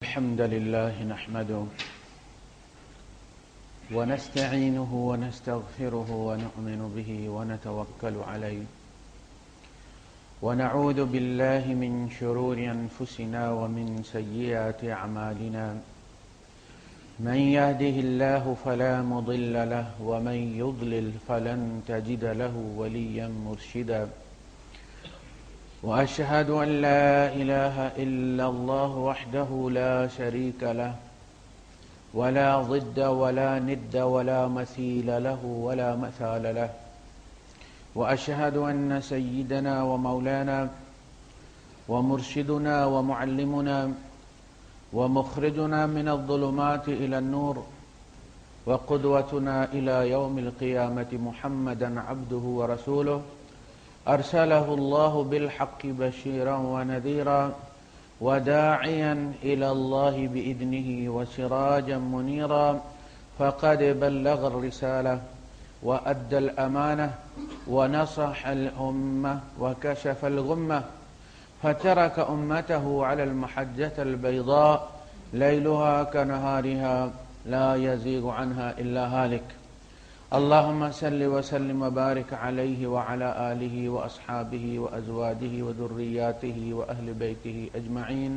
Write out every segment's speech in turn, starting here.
الحمد لله نحمده ونستعينه ونستغفره ونؤمن به ونتوكل عليه ونعوذ بالله من شرور أنفسنا ومن سيئات أعمالنا من يهده الله فلا مضل له ومن يضلل فلن تجد له وليا مرشدا وأشهد أن لا إله إلا الله وحده لا شريك له ولا ضد ولا ند ولا مثيل له ولا مثال له وأشهد أن سيدنا ومولانا ومرشدنا ومعلمنا ومخرجنا من الظلمات إلى النور وقدوتنا إلى يوم القيامة محمدا عبده ورسوله أرسله الله بالحق بشيرا ونذيرا وداعيا إلى الله بإذنه وسراجا منيرا فقد بلغ الرسالة وأدى الأمانة ونصح الأمة وكشف الغمة فترك أمته على المحجة البيضاء ليلها كنهارها لا يزيغ عنها إلا هالك اللهم صل وسلم وبارك عليه وعلى آله وأصحابه وأزواجه وذرياته وأهل بيته أجمعين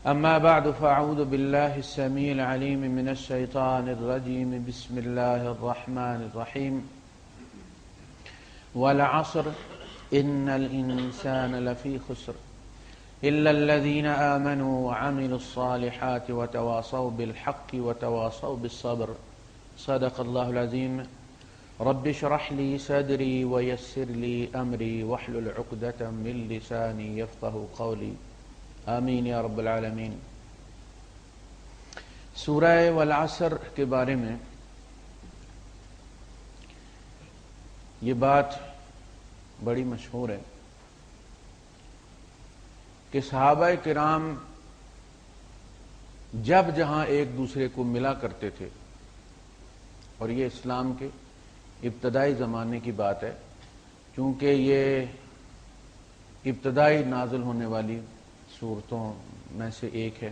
أما بعد فأعوذ بالله السميع العليم من الشيطان الرجيم بسم الله الرحمن الرحيم والعصر إن الإنسان لفي خسر إلا الذين آمنوا وعملوا الصالحات وتواصوا بالحق وتواصوا بالصبر صدق الله العظيم رب اشرح لي صدري ويسر لي أمري واحلل عقدة من لساني يفقه قولي آمین یا رب العالمین۔ سورہ والعصر کے بارے میں یہ بات بڑی مشہور ہے کہ صحابہ کرام جب جہاں ایک دوسرے کو ملا کرتے تھے، اور یہ اسلام کے ابتدائی زمانے کی بات ہے چونکہ یہ ابتدائی نازل ہونے والی صورتوں میں سے ایک ہے،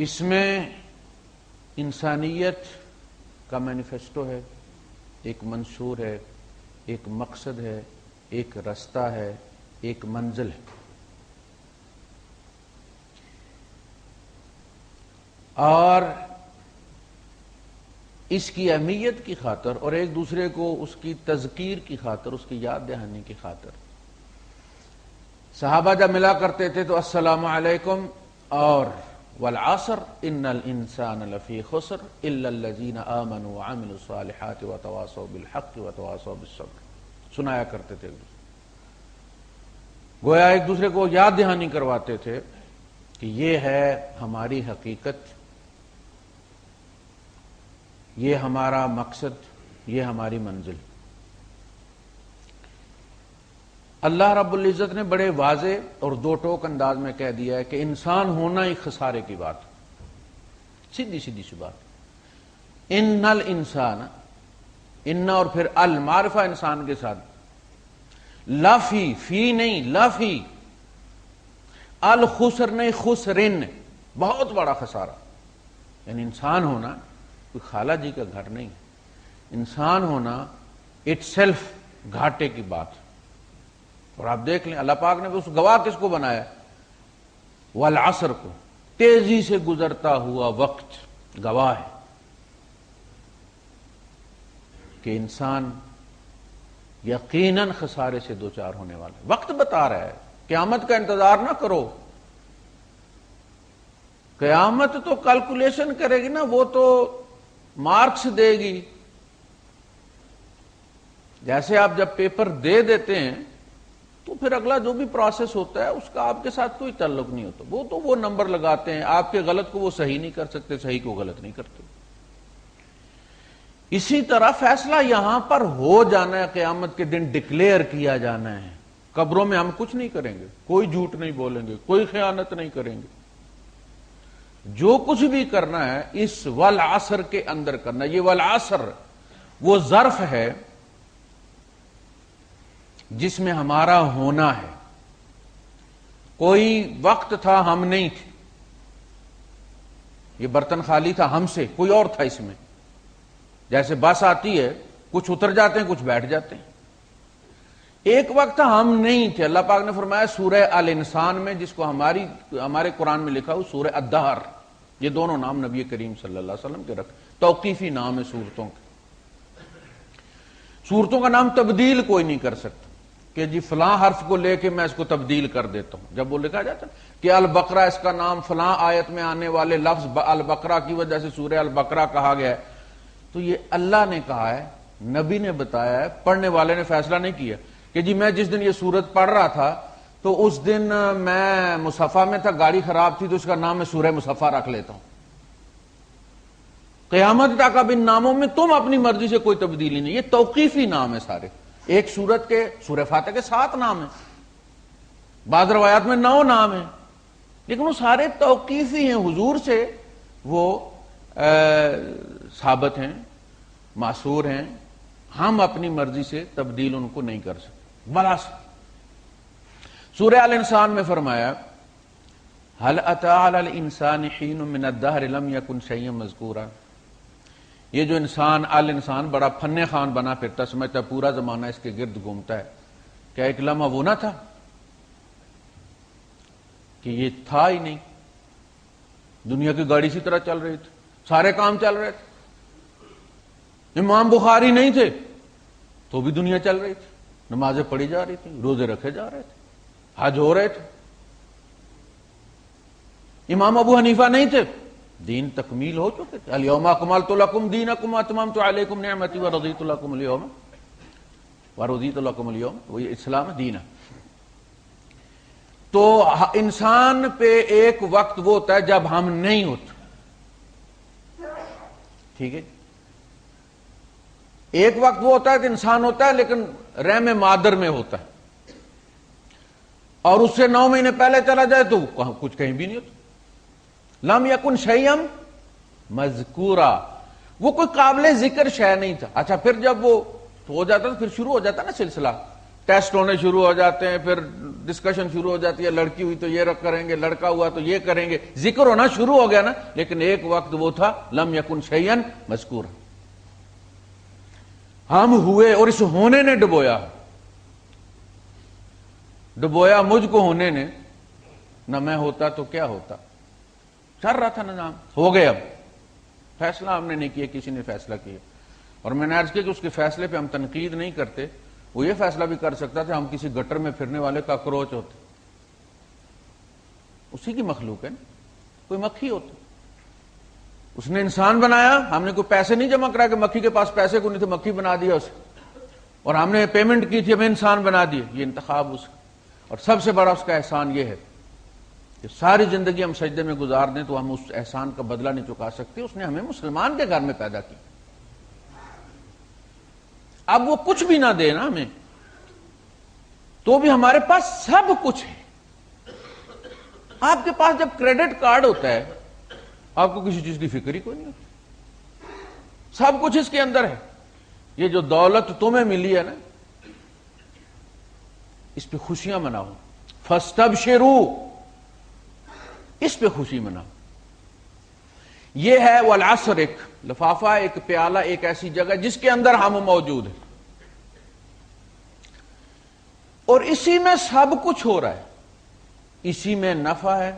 اس میں انسانیت کا مینیفیسٹو ہے، ایک منشور ہے، ایک مقصد ہے، ایک رستہ ہے، ایک منزل ہے، اور اس کی اہمیت کی خاطر اور ایک دوسرے کو اس کی تذکیر کی خاطر، اس کی یاد دہانی کی خاطر صحابہ جب ملا کرتے تھے تو السلام علیکم اور والعصر ان الانسان لفی خسر الا الذین آمنوا وعملوا الصالحات وتواصوا بالحق وتواصوا بالصبر سنایا کرتے تھے، گویا ایک دوسرے کو یاد دہانی کرواتے تھے کہ یہ ہے ہماری حقیقت، یہ ہمارا مقصد، یہ ہماری منزل۔ اللہ رب العزت نے بڑے واضح اور دو ٹوک انداز میں کہہ دیا ہے کہ انسان ہونا ہی خسارے کی بات، سیدھی سی بات۔ ان الانسان، ان اور پھر المعرفہ انسان کے ساتھ، لافی، فی نہیں لافی، الخسر نہیں خسرن، بہت بڑا خسارہ۔ یعنی انسان ہونا کوئی خالہ جی کا گھر نہیں، انسان ہونا اٹ سیلف گھاٹے کی بات۔ اور آپ دیکھ لیں اللہ پاک نے اس گواہ کس کو بنایا؟ والعصر کو، تیزی سے گزرتا ہوا وقت گواہ ہے کہ انسان یقیناً خسارے سے دوچار ہونے والا ہے۔ وقت بتا رہا ہے، قیامت کا انتظار نہ کرو، قیامت تو کیلکولیشن کرے گی نا، وہ تو مارکس دے گی۔ جیسے آپ جب پیپر دے دیتے ہیں تو پھر اگلا جو بھی پروسیس ہوتا ہے اس کا آپ کے ساتھ کوئی تعلق نہیں ہوتا، وہ تو وہ نمبر لگاتے ہیں، آپ کے غلط کو وہ صحیح نہیں کر سکتے، صحیح کو غلط نہیں کرتے۔ اسی طرح فیصلہ یہاں پر ہو جانا ہے، قیامت کے دن ڈکلیئر کیا جانا ہے۔ قبروں میں ہم کچھ نہیں کریں گے، کوئی جھوٹ نہیں بولیں گے، کوئی خیانت نہیں کریں گے، جو کچھ بھی کرنا ہے اس والعصر کے اندر کرنا۔ یہ والعصر وہ ظرف ہے جس میں ہمارا ہونا ہے، کوئی وقت تھا ہم نہیں تھے، یہ برتن خالی تھا ہم سے، کوئی اور تھا اس میں. جیسے بس آتی ہے، کچھ اتر جاتے ہیں، کچھ بیٹھ جاتے ہیں. ایک وقت ہم نہیں تھے. اللہ پاک نے فرمایا سورہ الانسان میں، جس کو ہمارے قرآن میں لکھا ہو سورہ الدہر، یہ دونوں نام نبی کریم صلی اللہ علیہ وسلم کے رکھ، توقیفی نام ہے صورتوں کے. صورتوں کا نام تبدیل کوئی نہیں کر سکتا کہ جی فلاں حرف کو لے کے میں اس کو تبدیل کر دیتا ہوں. جب وہ لکھا جاتا کہ البقرہ اس کا نام فلاں آیت میں آنے والے لفظ البقرہ کی وجہ سے سورہ البقرہ کہا گیا ہے، تو یہ اللہ نے کہا ہے، نبی نے بتایا ہے، پڑھنے والے نے فیصلہ نہیں کیا کہ جی میں جس دن یہ سورت پڑھ رہا تھا تو اس دن میں مصحفہ میں تھا، گاڑی خراب تھی تو اس کا نام میں سورہ مصحفہ رکھ لیتا ہوں. قیامت تک اب ان ناموں میں تم اپنی مرضی سے کوئی تبدیلی نہیں. یہ توقیفی نام ہے سارے. ایک سورت کے سورہ فاتحہ کے 7 نام ہیں، بعض روایات میں 9 نام ہیں، لیکن وہ سارے توقیفی ہیں، حضور سے وہ ثابت ہیں، معصور ہیں. ہم اپنی مرضی سے تبدیل ان کو نہیں کر سکتے. بلا سورہ الانسان میں فرمایا هل اتى على الانسان حين من الدهر لم يكن شيئا مذكورا. یہ جو الانسان بڑا فن خان بنا پھرتا، سمجھتا پورا زمانہ اس کے گرد گھومتا ہے. کیا ایک لمحہ وہ نہ تھا کہ یہ تھا ہی نہیں؟ دنیا کی گاڑی اسی طرح چل رہی تھی، سارے کام چل رہے تھے. امام بخاری نہیں تھے تو بھی دنیا چل رہی تھی، نمازیں پڑھی جا رہی تھی، روزے رکھے جا رہے تھے، حج ہو رہے تھے. امام ابو حنیفہ نہیں تھے، دین تکمیل ہو چکے تھے. الیوم اکملت لکم دینکم واتممت علیکم نعمتی ورضیت لکم اليوم وہی اسلام دین ہے. تو انسان پہ ایک وقت وہ ہوتا ہے جب ہم نہیں ہوتے، ٹھیک ہے. ایک وقت وہ ہوتا ہے کہ انسان ہوتا ہے لیکن رحم مادر میں ہوتا ہے، اور اس سے 9 مہینے پہلے چلا جائے تو کچھ کہیں بھی نہیں ہوتا. لم یکن شیئا مذکورا، وہ کوئی قابل ذکر شے نہیں تھا. اچھا پھر جب وہ ہو جاتا تو پھر شروع ہو جاتا نا سلسلہ، ٹیسٹ ہونے شروع ہو جاتے ہیں، پھر ڈسکشن شروع ہو جاتی ہے، لڑکی ہوئی تو یہ کریں گے، لڑکا ہوا تو یہ کریں گے، ذکر ہونا شروع ہو گیا نا. لیکن ایک وقت وہ تھا لم یکن شیئا مذکورا، ہم ہوئے اور اس ہونے نے ڈبویا مجھ کو ہونے نے. نہ میں ہوتا تو کیا ہوتا، چل رہا تھا نظام، ہو گئے. اب فیصلہ ہم نے نہیں کیا، کسی نے فیصلہ کیا. اور میں نے عرض کیا کہ اس کے فیصلے پہ ہم تنقید نہیں کرتے. وہ یہ فیصلہ بھی کر سکتا تھا ہم کسی گٹر میں پھرنے والے کاکروچ ہوتے، اسی کی مخلوق ہے نا، کوئی مکھی ہوتا. اس نے انسان بنایا، ہم نے کوئی پیسے نہیں جمع کرا کہ مکھی کے پاس پیسے کو نہیں تھے، مکھی بنا دیا اسے، اور ہم نے پیمنٹ کی تھی ہمیں انسان بنا دیا. یہ انتخاب اس کا. اور سب سے بڑا اس کا احسان یہ ہے کہ ساری زندگی ہم سجدے میں گزار دیں تو ہم اس احسان کا بدلہ نہیں چکا سکتے. اس نے ہمیں مسلمان کے گھر میں پیدا کیا. اب وہ کچھ بھی نہ دے نا ہمیں تو بھی ہمارے پاس سب کچھ ہے. آپ کے پاس جب کریڈٹ کارڈ ہوتا ہے آپ کو کسی چیز کی فکر ہی کوئی نہیں ہوتی، سب کچھ اس کے اندر ہے. یہ جو دولت تمہیں ملی ہے نا، اس پہ خوشیاں مناؤ. فاستبشروا، اس پہ خوشی مناؤ. یہ ہے والعصر، ایک لفافہ، ایک پیالہ، ایک ایسی جگہ جس کے اندر ہم موجود ہیں، اور اسی میں سب کچھ ہو رہا ہے. اسی میں نفع ہے،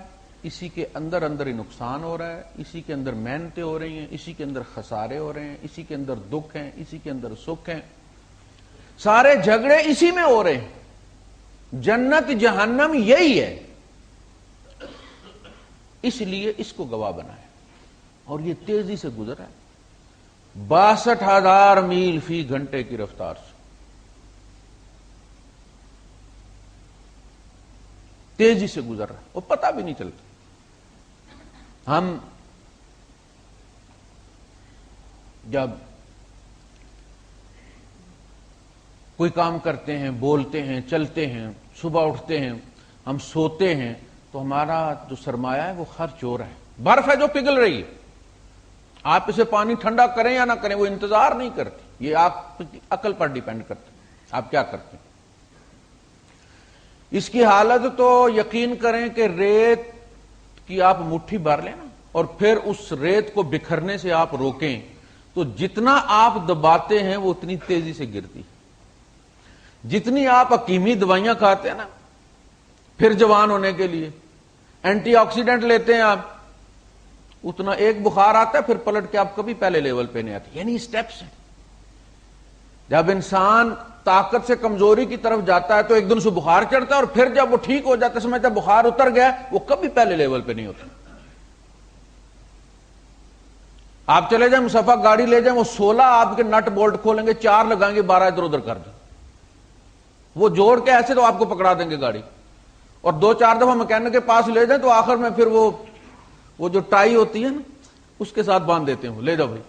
اسی کے اندر ہی نقصان ہو رہا ہے، اسی کے اندر محنتیں ہو رہی ہیں، اسی کے اندر خسارے ہو رہے ہیں، اسی کے اندر دکھ ہیں، اسی کے اندر سکھ ہیں. سارے جھگڑے اسی میں ہو رہے ہیں. جنت جہنم یہی ہے، اس لیے اس کو گواہ بنایا. اور یہ تیزی سے گزرا ہے، 62,000 میل فی گھنٹے کی رفتار سے تیزی سے گزر رہا ہے، اور پتہ بھی نہیں چلتا. ہم جب کوئی کام کرتے ہیں، بولتے ہیں، چلتے ہیں، صبح اٹھتے ہیں، ہم سوتے ہیں، تو ہمارا جو سرمایہ ہے وہ خرچ ہو رہا ہے. برف ہے جو پگھل رہی ہے، آپ اسے پانی ٹھنڈا کریں یا نہ کریں وہ انتظار نہیں کرتی. یہ آپ کی عقل پر ڈیپینڈ کرتا ہے آپ کیا کرتے ہیں. اس کی حالت تو یقین کریں کہ ریت کی آپ مٹھی بھر لیں نا اور پھر اس ریت کو بکھرنے سے آپ روکیں تو جتنا آپ دباتے ہیں وہ اتنی تیزی سے گرتی. جتنی آپ حکیمی دوائیاں کھاتے ہیں نا پھر جوان ہونے کے لیے، اینٹی آکسیڈنٹ لیتے ہیں آپ، اتنا ایک بخار آتا ہے پھر پلٹ کے آپ کبھی پہلے لیول پہ نہیں آتے. یعنی سٹیپس ہیں. جب انسان طاقت سے کمزوری کی طرف جاتا ہے تو ایک دن سے بخار چڑھتا ہے اور پھر جب وہ ٹھیک ہو جاتا ہے سمجھتا ہے بخار اتر گیا، وہ کبھی پہلے لیول پہ نہیں ہوتا. آپ چلے جائیں مصطفیٰ گاڑی لے جائیں، وہ 16 آپ کے نٹ بولٹ کھولیں گے، 4 لگائیں گے، 12 ادھر ادھر کر دیں. وہ جوڑ کے ایسے تو آپ کو پکڑا دیں گے گاڑی. اور 2-4 دفعہ مکینک کے پاس لے جائیں تو آخر میں پھر وہ جو ٹائی ہوتی ہے نا اس کے ساتھ باندھ دیتے ہیں، لے جاؤ بھائی.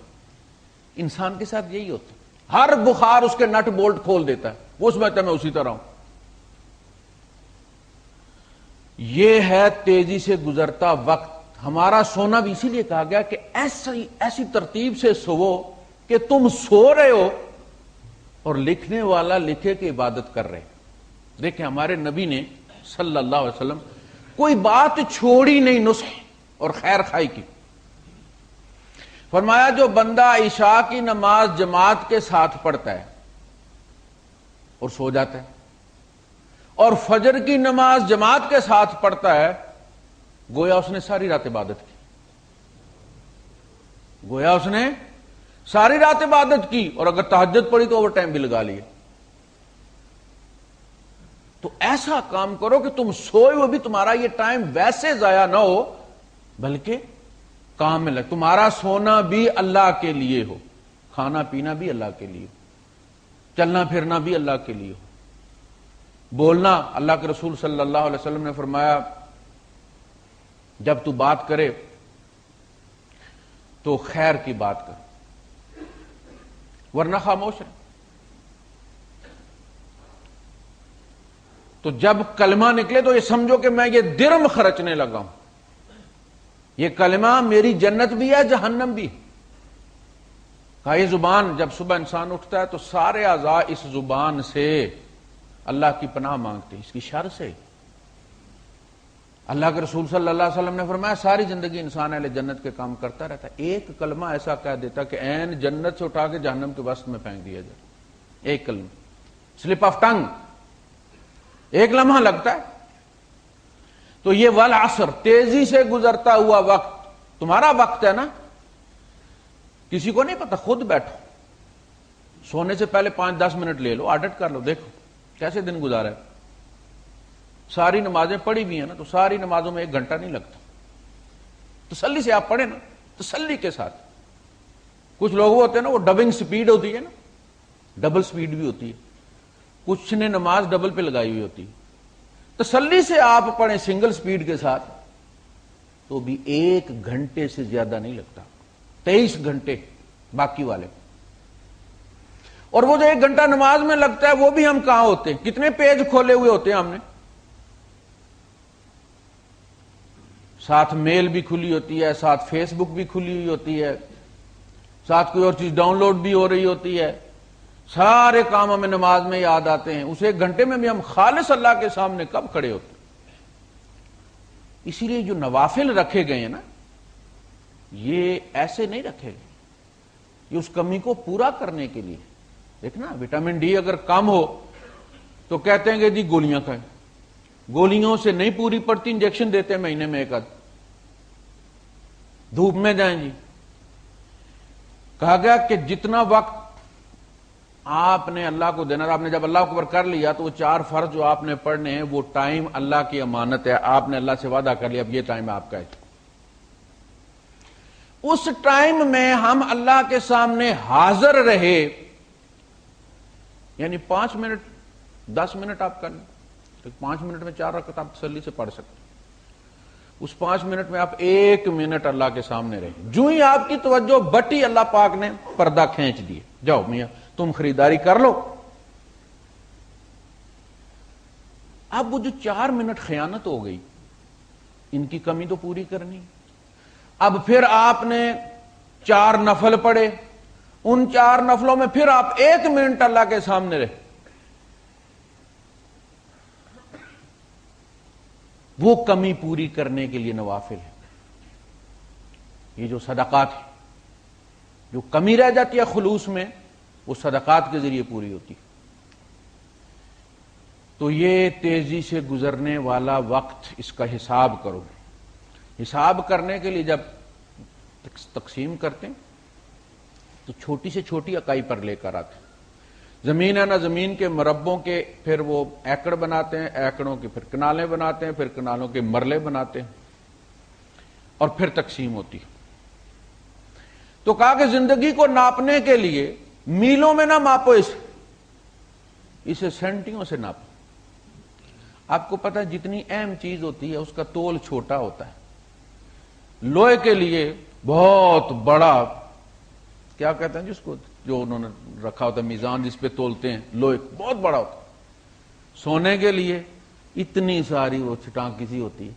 انسان کے ساتھ یہی ہوتا ہے. ہر بخار اس کے نٹ بولٹ کھول دیتا ہے، وہ سمجھتا ہے میں اسی طرح ہوں. یہ ہے تیزی سے گزرتا وقت. ہمارا سونا بھی اسی لیے کہا گیا کہ ایسی ترتیب سے سوو کہ تم سو رہے ہو اور لکھنے والا لکھے کہ عبادت کر رہے. دیکھیں ہمارے نبی نے صلی اللہ علیہ وسلم کوئی بات چھوڑی نہیں نصح اور خیر خائی کی. فرمایا جو بندہ عشاء کی نماز جماعت کے ساتھ پڑھتا ہے اور سو جاتا ہے اور فجر کی نماز جماعت کے ساتھ پڑھتا ہے گویا اس نے ساری رات عبادت کی. گویا اس نے ساری رات عبادت کی اور اگر تہجد پڑھی تو اوور ٹائم بھی لگا لیے. تو ایسا کام کرو کہ تم سوئے ہو بھی تمہارا یہ ٹائم ویسے ضائع نہ ہو بلکہ کام میں تمہارا سونا بھی اللہ کے لیے ہو، کھانا پینا بھی اللہ کے لیے ہو، چلنا پھرنا بھی اللہ کے لیے ہو. بولنا، اللہ کے رسول صلی اللہ علیہ وسلم نے فرمایا جب تو بات کرے تو خیر کی بات کر ورنہ خاموش ہے. تو جب کلمہ نکلے تو یہ سمجھو کہ میں یہ درم خرچنے لگا ہوں. یہ کلمہ میری جنت بھی ہے جہنم بھی. کہا یہ زبان جب صبح انسان اٹھتا ہے تو سارے اعضاء اس زبان سے اللہ کی پناہ مانگتے ہیں، اس کی شر سے. اللہ کے رسول صلی اللہ علیہ وسلم نے فرمایا ساری زندگی انسان اہل جنت کے کام کرتا رہتا ہے، ایک کلمہ ایسا کہہ دیتا کہ عین جنت سے اٹھا کے جہنم کے وسط میں پھینک دیا جائے. ایک کلمہ، سلپ آف ٹنگ، ایک لمحہ لگتا ہے. تو یہ والعصر، تیزی سے گزرتا ہوا وقت، تمہارا وقت ہے نا، کسی کو نہیں پتا. خود بیٹھو، سونے سے پہلے 5-10 منٹ لے لو، آڈٹ کر لو، دیکھو کیسے دن گزارا ہے. ساری نمازیں پڑھی بھی ہیں نا تو ساری نمازوں میں 1 گھنٹہ نہیں لگتا. تسلی سے آپ پڑھیں نا، تسلی کے ساتھ. کچھ لوگ ہوتے ہیں نا وہ ڈبنگ سپیڈ ہوتی ہے نا، ڈبل سپیڈ بھی ہوتی ہے. کچھ نے نماز ڈبل پہ لگائی ہوئی ہوتی ہے. تسلی سے آپ پڑھیں سنگل سپیڈ کے ساتھ تو بھی 1 گھنٹے سے زیادہ نہیں لگتا. 23 گھنٹے باقی والے. اور وہ جو 1 گھنٹہ نماز میں لگتا ہے وہ بھی ہم کہاں ہوتے ہیں؟ کتنے پیج کھولے ہوئے ہوتے ہیں ہم نے، ساتھ میل بھی کھلی ہوتی ہے، ساتھ فیس بک بھی کھلی ہوئی ہوتی ہے، ساتھ کوئی اور چیز ڈاؤن لوڈ بھی ہو رہی ہوتی ہے. سارے کام ہمیں نماز میں یاد آتے ہیں. اس 1 گھنٹے میں بھی ہم خالص اللہ کے سامنے کب کھڑے ہوتے ہیں؟ اسی لیے جو نوافل رکھے گئے ہیں نا یہ ایسے نہیں رکھے گئے، یہ اس کمی کو پورا کرنے کے لیے. دیکھنا وٹامن ڈی اگر کم ہو تو کہتے ہیں کہ جی گولیاں کھائیں. گولیوں سے نہیں پوری پڑتی، انجیکشن دیتے ہیں مہینے میں 1 آدھ. دھوپ میں جائیں جی. کہا گیا کہ جتنا وقت آپ نے اللہ کو دینا، آپ نے جب اللہ اکبر کر لیا تو وہ 4 فرض جو آپ نے پڑھنے ہیں وہ ٹائم اللہ کی امانت ہے. آپ نے اللہ سے وعدہ کر لیا اب یہ ٹائم آپ کا ہے. اس ٹائم میں ہم اللہ کے سامنے حاضر رہے، یعنی 5 منٹ 10 منٹ آپ کر لیں تو 5 منٹ میں 4 رکعت آپ تسلی سے پڑھ سکتے. اس 5 منٹ میں آپ 1 منٹ اللہ کے سامنے رہے. جو ہی آپ کی توجہ بٹی اللہ پاک نے پردہ کھینچ دیے، جاؤ میاں تم خریداری کر لو. اب وہ جو 4 منٹ خیانت ہو گئی ان کی کمی تو پوری کرنی. اب پھر آپ نے 4 نفل پڑھے، ان 4 نفلوں میں پھر آپ 1 منٹ اللہ کے سامنے رہے. وہ کمی پوری کرنے کے لیے نوافل ہے. یہ جو صدقات ہے، جو کمی رہ جاتی ہے خلوص میں، وہ صدقات کے ذریعے پوری ہوتی ہے. تو یہ تیزی سے گزرنے والا وقت، اس کا حساب کرو. حساب کرنے کے لیے جب تقسیم کرتے ہیں تو چھوٹی سے چھوٹی اکائی پر لے کر آتے ہیں. زمین ہے نا، زمین کے مربوں کے پھر وہ ایکڑ بناتے ہیں، ایکڑوں کے پھر کنالیں بناتے ہیں، پھر کنالوں کے مرلے بناتے ہیں، اور پھر تقسیم ہوتی ہے. تو کہا کہ زندگی کو ناپنے کے لیے میلوں میں نہ ماپو، اسے سینٹیوں سے ناپو. آپ کو پتہ ہے جتنی اہم چیز ہوتی ہے اس کا تول چھوٹا ہوتا ہے. لوہے کے لیے بہت بڑا، کیا کہتے ہیں جس کو، جو انہوں نے رکھا ہوتا ہے میزان جس پہ تولتے ہیں، لوہے بہت بڑا ہوتا ہے. سونے کے لیے اتنی ساری وہ چٹان کسی ہوتی ہے،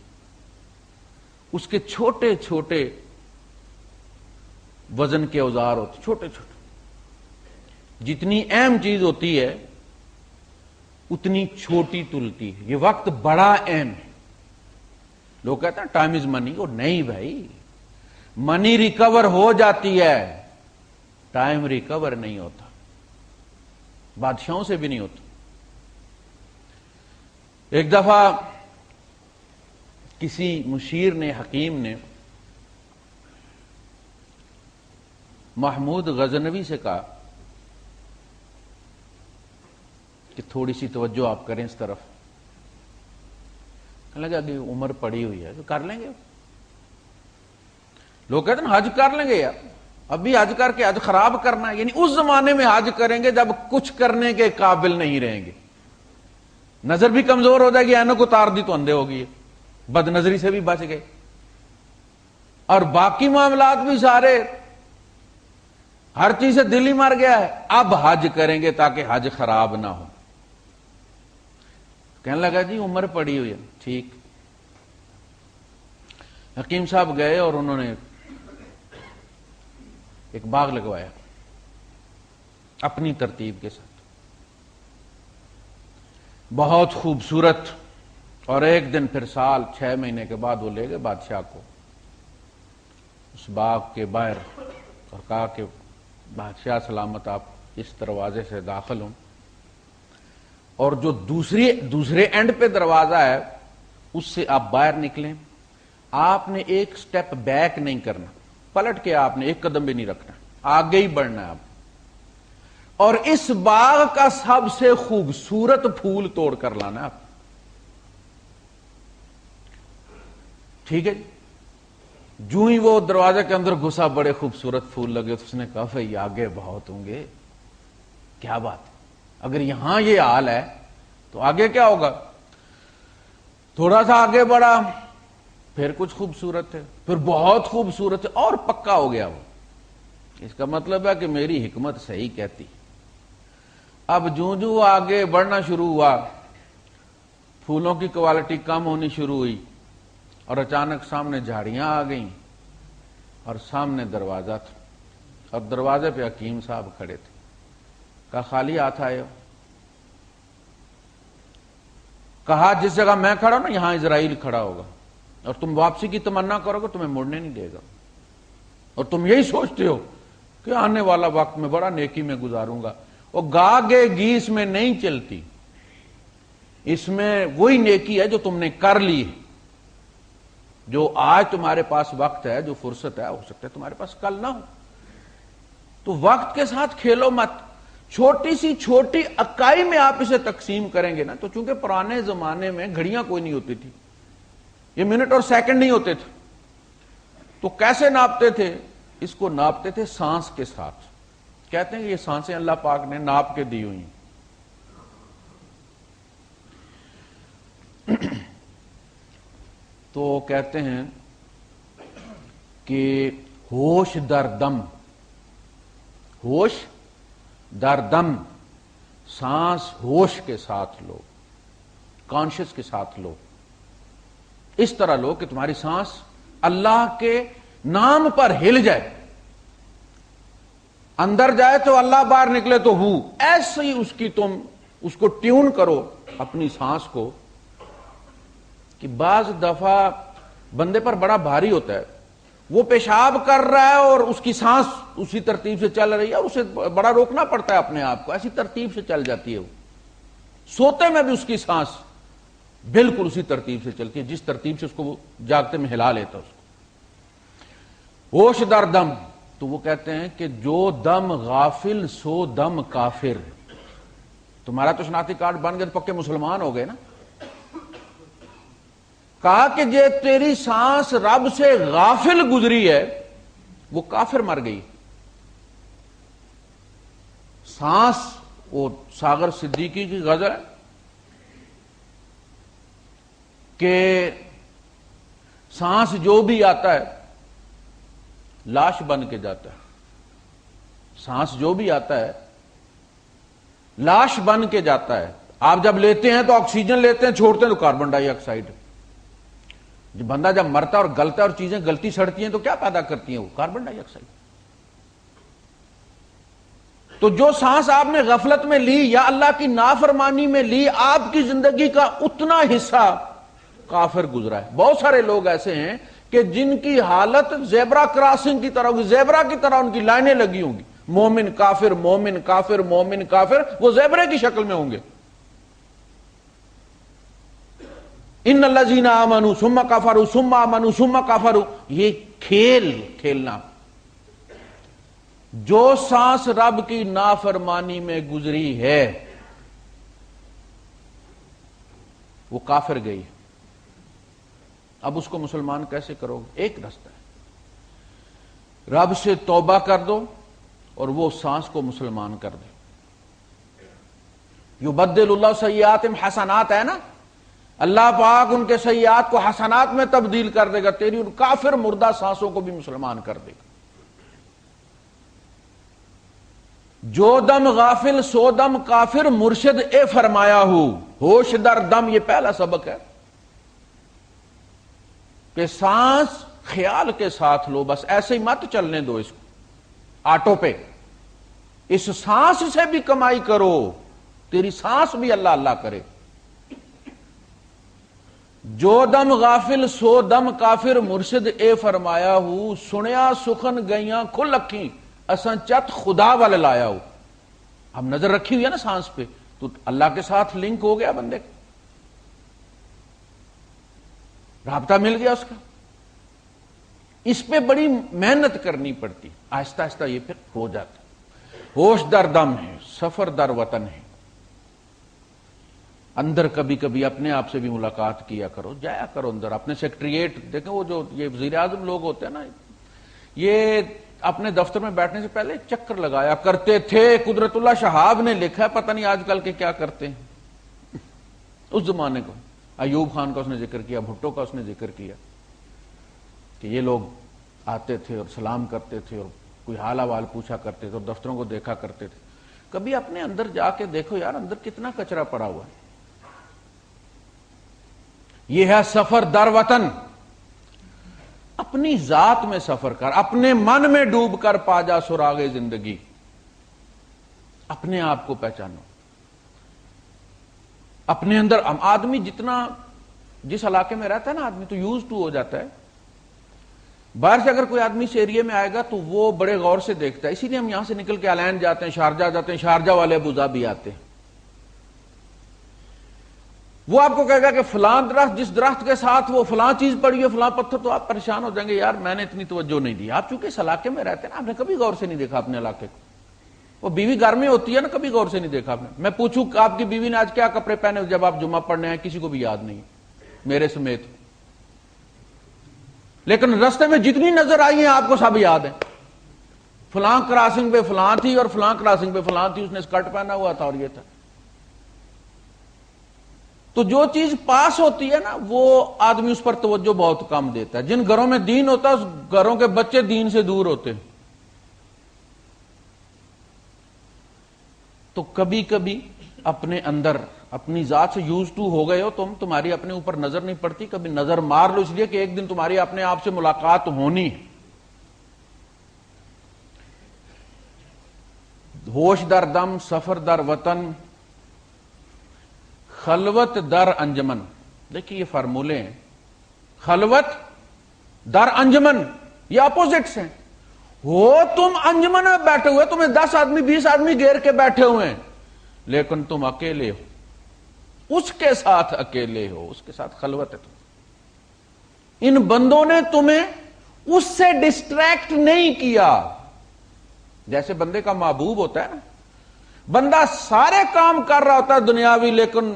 اس کے چھوٹے چھوٹے وزن کے اوزار ہوتے، چھوٹے چھوٹے. جتنی اہم چیز ہوتی ہے اتنی چھوٹی تلتی ہے. یہ وقت بڑا اہم ہے. لوگ کہتے ہیں ٹائم از منی. وہ نہیں بھائی، منی ریکور ہو جاتی ہے، ٹائم ریکور نہیں ہوتا. بادشاہوں سے بھی نہیں ہوتا. ایک دفعہ کسی مشیر نے، حکیم نے محمود غزنوی سے کہا کہ تھوڑی سی توجہ آپ کریں اس طرف. کہنے لگا کہ عمر پڑی ہوئی ہے تو کر لیں گے. لوگ کہتے ہیں حج کر لیں گے. یار ابھی حج کر کے حج خراب کرنا ہے، یعنی اس زمانے میں حج کریں گے جب کچھ کرنے کے قابل نہیں رہیں گے. نظر بھی کمزور ہو جائے گی، اینک اتار دی تو اندھے ہوگی، بد نظری سے بھی بچ گئے، اور باقی معاملات بھی سارے، ہر چیز سے دل ہی مر گیا ہے. اب حج کریں گے تاکہ حج خراب نہ ہو. کہنے لگا جی عمر پڑی ہوئی ہے. ٹھیک. حکیم صاحب گئے اور انہوں نے ایک باغ لگوایا اپنی ترتیب کے ساتھ، بہت خوبصورت. اور ایک دن پھر سال 6 مہینے کے بعد وہ لے گئے بادشاہ کو اس باغ کے باہر اور کہا کہ بادشاہ سلامت آپ اس دروازے سے داخل ہوں، اور جو دوسرے اینڈ پہ دروازہ ہے اس سے آپ باہر نکلیں. آپ نے ایک سٹیپ بیک نہیں کرنا، پلٹ کے آپ نے ایک قدم بھی نہیں رکھنا، آگے ہی بڑھنا ہے آپ. اور اس باغ کا سب سے خوبصورت پھول توڑ کر لانا ہے آپ. ٹھیک ہے. جو ہی وہ دروازے کے اندر گھسا، بڑے خوبصورت پھول لگے تو اس نے کہا بھائی آگے بہت ہوں گے. کیا بات ہے، اگر یہاں یہ حال ہے تو آگے کیا ہوگا. تھوڑا سا آگے بڑھا، پھر کچھ خوبصورت ہے، پھر بہت خوبصورت ہے، اور پکا ہو گیا وہ. اس کا مطلب ہے کہ میری حکمت صحیح کہتی. اب جو آگے بڑھنا شروع ہوا، پھولوں کی کوالٹی کم ہونی شروع ہوئی، اور اچانک سامنے جھاڑیاں آ گئیں اور سامنے دروازہ تھا، اور دروازے پہ حکیم صاحب کھڑے تھے. کہا خالی ہاتھ آئے ہو؟ کہا جس جگہ میں کھڑا ہوں نا یہاں اسرائیل کھڑا ہوگا، اور تم واپسی کی تمنا کرو گے تمہیں مڑنے نہیں دے گا، اور تم یہی سوچتے ہو کہ آنے والا وقت میں بڑا نیکی میں گزاروں گا. وہ گاگے گیس میں نہیں چلتی، اس میں وہی نیکی ہے جو تم نے کر لی ہے. جو آج تمہارے پاس وقت ہے، جو فرصت ہے، ہو سکتا ہے تمہارے پاس کل نہ ہو. تو وقت کے ساتھ کھیلو مت. چھوٹی سی چھوٹی اکائی میں آپ اسے تقسیم کریں گے نا. تو چونکہ پرانے زمانے میں گھڑیاں کوئی نہیں ہوتی تھی، یہ منٹ اور سیکنڈ نہیں ہوتے تھے، تو کیسے ناپتے تھے؟ اس کو ناپتے تھے سانس کے ساتھ. کہتے ہیں کہ یہ سانسیں اللہ پاک نے ناپ کے دی ہوئی ہیں. تو کہتے ہیں کہ ہوش در دم، ہوش در دم، سانس ہوش کے ساتھ لو، کانشس کے ساتھ لو. اس طرح لو کہ تمہاری سانس اللہ کے نام پر ہل جائے، اندر جائے تو اللہ، باہر نکلے تو ہو. ایسے ہی اس کی تم اس کو ٹیون کرو اپنی سانس کو کہ بعض دفعہ بندے پر بڑا بھاری ہوتا ہے، وہ پیشاب کر رہا ہے اور اس کی سانس اسی ترتیب سے چل رہی ہے اور اسے بڑا روکنا پڑتا ہے اپنے آپ کو، ایسی ترتیب سے چل جاتی ہے وہ. سوتے میں بھی اس کی سانس بالکل اسی ترتیب سے چلتی ہے جس ترتیب سے اس کو وہ جاگتے میں ہلا لیتا اس کو. ہوش در دم، تو وہ کہتے ہیں کہ جو دم غافل سو دم کافر. تمہارا تو شناختی کارڈ بن گئے تو پکے مسلمان ہو گئے نا. کہا کہ یہ تیری سانس رب سے غافل گزری ہے وہ کافر مر گئی. سانس وہ ساغر صدیقی کی غزل ہے کہ سانس جو بھی آتا ہے لاش بن کے جاتا ہے. سانس جو بھی آتا ہے لاش بن کے جاتا ہے. آپ جب لیتے ہیں تو آکسیجن لیتے ہیں، چھوڑتے ہیں تو کاربن ڈائی آکسائڈ. بندہ جب مرتا ہے اور گلتا ہے اور چیزیں گلتی سڑتی ہیں تو کیا پیدا کرتی ہیں وہ؟ کاربن ڈائی آکسائڈ. تو جو سانس آپ نے غفلت میں لی یا اللہ کی نافرمانی میں لی، آپ کی زندگی کا اتنا حصہ کافر گزرا ہے. بہت سارے لوگ ایسے ہیں کہ جن کی حالت زیبرا کراسنگ کی طرح ہوگی، زیبرا کی طرح ان کی لائنیں لگی ہوں گی، مومن کافر مومن کافر مومن کافر، وہ زیبرے کی شکل میں ہوں گے. ان الذین آمنوا ثم کفروا ثم آمنوا ثم کفروا، یہ کھیلنا. جو سانس رب کی نافرمانی میں گزری ہے وہ کافر گئی. اب اس کو مسلمان کیسے کرو گے؟ ایک رستہ ہے، رب سے توبہ کر دو اور وہ سانس کو مسلمان کر دو. یبدل اللہ سیئاتہم حسنات ہے نا، اللہ پاک ان کے سیئات کو حسنات میں تبدیل کر دے گا، تیری ان کافر مردہ سانسوں کو بھی مسلمان کر دے گا. جو دم غافل سو دم کافر، مرشد اے فرمایا ہو. ہوش در دم، یہ پہلا سبق ہے کہ سانس خیال کے ساتھ لو، بس ایسے ہی مت چلنے دو اس کو آٹو پہ. اس سانس سے بھی کمائی کرو، تیری سانس بھی اللہ اللہ کرے. جو دم غافل سو دم کافر، مرشد اے فرمایا ہو. سنیا سخن گئیاں کھل اکھیں، اساں چت خدا والے لایا ہو. اب نظر رکھی ہوئی ہے نا سانس پہ، تو اللہ کے ساتھ لنک ہو گیا بندے کا، رابطہ مل گیا اس کا. اس پہ بڑی محنت کرنی پڑتی، آہستہ آہستہ یہ پھر ہو جاتا. ہوش در دم ہے، سفر در وطن ہے. اندر کبھی کبھی اپنے آپ سے بھی ملاقات کیا کرو، جایا کرو اندر اپنے سیکریٹریٹ. دیکھیں وہ جو یہ وزیر اعظم لوگ ہوتے ہیں نا، یہ اپنے دفتر میں بیٹھنے سے پہلے چکر لگایا کرتے تھے. قدرت اللہ شہاب نے لکھا ہے، پتہ نہیں آج کل کے کیا کرتے ہیں. اس زمانے کو ایوب خان کا اس نے ذکر کیا، بھٹو کا اس نے ذکر کیا کہ یہ لوگ آتے تھے اور سلام کرتے تھے اور کوئی حال احوال پوچھا کرتے تھے اور دفتروں کو دیکھا کرتے تھے. کبھی اپنے اندر جا کے دیکھو یار، اندر کتنا کچرا پڑا ہوا ہے. یہ ہے سفر در وطن. اپنی ذات میں سفر کر، اپنے من میں ڈوب کر پا جا سراغ زندگی. اپنے آپ کو پہچانو، اپنے اندر. آدمی جتنا جس علاقے میں رہتا ہے نا، آدمی تو یوز ٹو ہو جاتا ہے. باہر سے اگر کوئی آدمی اس ایریے میں آئے گا تو وہ بڑے غور سے دیکھتا ہے. اسی لیے ہم یہاں سے نکل کے الین جاتے ہیں، شارجہ جاتے ہیں، شارجہ والے ابوظہبی آتے ہیں. وہ آپ کو کہے گا کہ فلاں درخت، جس درخت کے ساتھ وہ فلاں چیز پڑی ہے، فلاں پتھر، تو آپ پریشان ہو جائیں گے، یار میں نے اتنی توجہ نہیں دی. آپ چونکہ اس علاقے میں رہتے ہیں نا، آپ نے کبھی غور سے نہیں دیکھا اپنے علاقے کو. وہ بیوی گھر میں ہوتی ہے نا، کبھی غور سے نہیں دیکھا آپ نے. میں پوچھوں کہ آپ کی بیوی نے آج کیا کپڑے پہنے جب آپ جمعہ پڑھنے آئے، کسی کو بھی یاد نہیں، میرے سمیت. لیکن رستے میں جتنی نظر آئی ہیں آپ کو سب یاد ہیں. فلاں کراسنگ پہ فلاں تھی اور فلاں کراسنگ پہ فلاں تھی، اس نے اسکرٹ پہنا ہوا تھا اور یہ تھا. تو جو چیز پاس ہوتی ہے نا، وہ آدمی اس پر توجہ بہت کم دیتا ہے. جن گھروں میں دین ہوتا ہے، اس گھروں کے بچے دین سے دور ہوتے ہیں. تو کبھی کبھی اپنے اندر اپنی ذات سے یوز ٹو ہو گئے ہو تم، تمہاری اپنے اوپر نظر نہیں پڑتی، کبھی نظر مار لو، اس لیے کہ ایک دن تمہاری اپنے آپ سے ملاقات ہونی. ہوش در دم، سفر در وطن، خلوت در انجمن. دیکھیے یہ فارمولے ہیں. خلوت در انجمن یہ اپوزٹس ہیں. ہو تم انجمن میں بیٹھے ہوئے, تمہیں 10 آدمی 20 آدمی گھیر کے بیٹھے ہوئے ہیں, لیکن تم اکیلے ہو, اس کے ساتھ اکیلے ہو, اس کے ساتھ خلوت ہے. تم ان بندوں نے تمہیں اس سے ڈسٹریکٹ نہیں کیا. جیسے بندے کا محبوب ہوتا ہے نا, بندہ سارے کام کر رہا ہوتا ہے دنیاوی, لیکن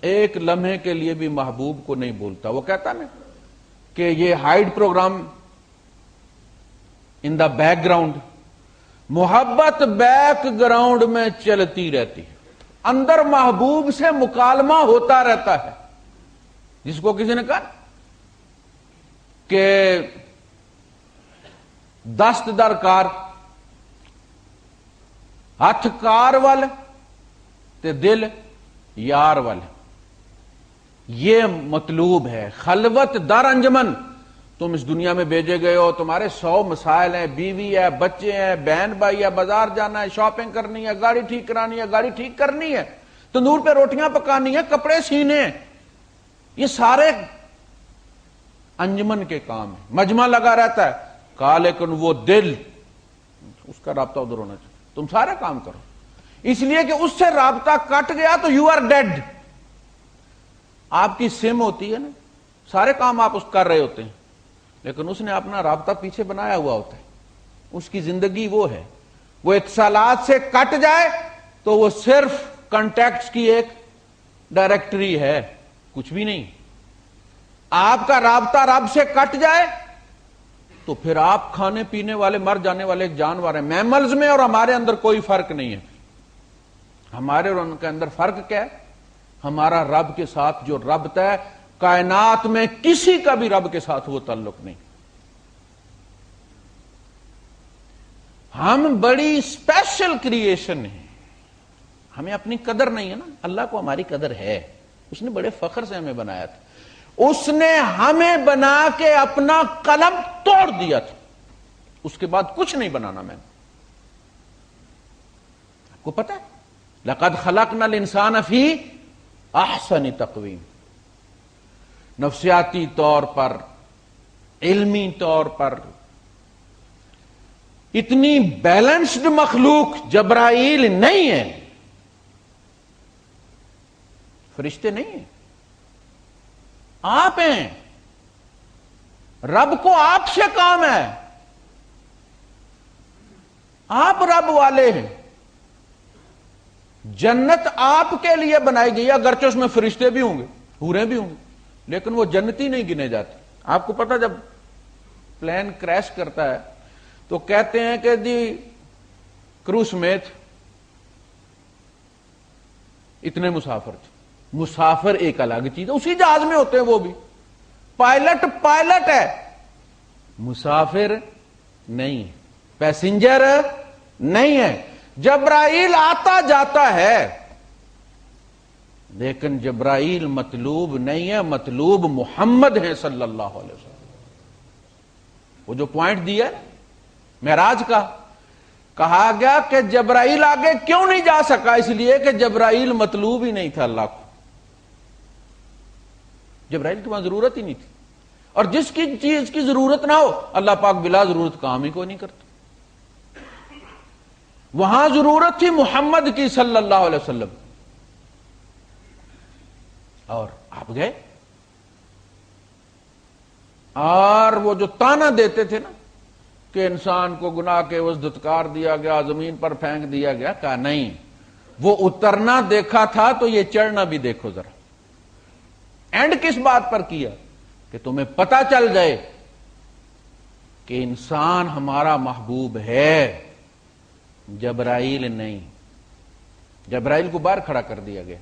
ایک لمحے کے لیے بھی محبوب کو نہیں بولتا. وہ کہتا نا کہ یہ hide program in the background, محبت بیک گراؤنڈ میں چلتی رہتی ہے, اندر محبوب سے مکالمہ ہوتا رہتا ہے. جس کو کسی نے کہا کہ دست در کار ہاتھ کار وال تے دل یار وال, یہ مطلوب ہے. خلوت در انجمن, تم اس دنیا میں بھیجے گئے ہو, تمہارے 100 مسائل ہیں, بیوی ہے, بچے ہیں, بہن بھائی ہے, بازار جانا ہے, شاپنگ کرنی ہے, گاڑی ٹھیک کرانی ہے, گاڑی ٹھیک کرنی ہے, تندور پہ روٹیاں پکانی ہے, کپڑے سینے ہیں, یہ سارے انجمن کے کام ہیں. مجمع لگا رہتا ہے, کہا لیکن وہ دل, اس کا رابطہ ادھر ہونا چاہیے. تم سارے کام کرو, اس لیے کہ اس سے رابطہ کٹ گیا تو یو آر ڈیڈ. آپ کی سم ہوتی ہے نا, سارے کام آپ اس کر رہے ہوتے ہیں, لیکن اس نے اپنا رابطہ پیچھے بنایا ہوا ہوتا ہے. اس کی زندگی وہ ہے, وہ اتصالات سے کٹ جائے تو وہ صرف کانٹیکٹس کی ایک ڈائریکٹری ہے, کچھ بھی نہیں. آپ کا رابطہ رب سے کٹ جائے تو پھر آپ کھانے پینے والے مر جانے والے ایک جانور ہیں. میملز میں اور ہمارے اندر کوئی فرق نہیں ہے. ہمارے اور ان کے اندر فرق کیا ہے؟ ہمارا رب کے ساتھ جو ربط ہے, کائنات میں کسی کا بھی رب کے ساتھ وہ تعلق نہیں. ہم بڑی اسپیشل کریشن ہیں, ہمیں اپنی قدر نہیں ہے نا, اللہ کو ہماری قدر ہے. اس نے بڑے فخر سے ہمیں بنایا تھا. اس نے ہمیں بنا کے اپنا قلم توڑ دیا تھا, اس کے بعد کچھ نہیں بنانا. میں نے آپ کو پتا ہے, لقد خلقنا الانسان فی احسن تقویم. نفسیاتی طور پر, علمی طور پر اتنی بیلنسڈ مخلوق جبرائیل نہیں ہے, فرشتے نہیں ہیں, آپ ہیں. رب کو آپ سے کام ہے, آپ رب والے ہیں. جنت آپ کے لیے بنائی گئی, اگرچہ اس میں فرشتے بھی ہوں گے, حوریں بھی ہوں گے, لیکن وہ جنتی نہیں گنے جاتے. آپ کو پتا جب پلین کریش کرتا ہے تو کہتے ہیں کہ دی کرو سمیت اتنے مسافر تھے. مسافر ایک الگ چیز ہے, اسی جہاز میں ہوتے ہیں وہ بھی. پائلٹ ہے, مسافر نہیں, پیسنجر نہیں ہے. جبرائیل آتا جاتا ہے, لیکن جبرائیل مطلوب نہیں ہے, مطلوب محمد ہے صلی اللہ علیہ وسلم. وہ جو پوائنٹ دیا معراج کا, کہا گیا کہ جبرائیل آگے کیوں نہیں جا سکا, اس لیے کہ جبرائیل مطلوب ہی نہیں تھا اللہ کو. جبرائیل کی وہاں ضرورت ہی نہیں تھی, اور جس کی چیز کی ضرورت نہ ہو اللہ پاک بلا ضرورت کام ہی کوئی نہیں کرتا. وہاں ضرورت تھی محمد کی صلی اللہ علیہ وسلم, اور آپ گئے. اور وہ جو تانا دیتے تھے نا کہ انسان کو گناہ کے عوض دھتکار دیا گیا, زمین پر پھینک دیا گیا, کہا نہیں, وہ اترنا دیکھا تھا تو یہ چڑھنا بھی دیکھو ذرا. اینڈ کس بات پر کیا؟ کہ تمہیں پتا چل جائے کہ انسان ہمارا محبوب ہے, جبرائیل نہیں. جبرائیل کو باہر کھڑا کر دیا گیا,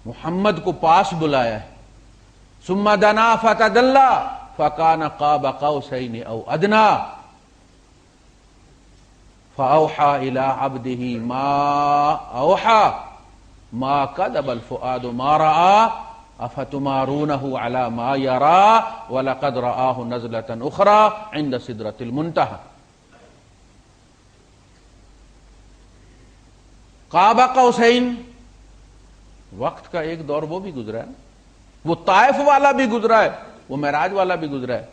محمد کو پاس بلایا ہے. ثم دنا فتدلى فكان قاب قوسين او ادنى فاوحى الى عبده ما اوحى ما كذب الفؤاد ما راى افتمارونه على ما يرى ولقد رآه نزلة اخرى عند سدرة المنتهى. قاب قوسین, وقت کا ایک دور وہ بھی گزرا ہے, وہ طائف والا بھی گزرا ہے، وہ معراج والا بھی گزرا ہے۔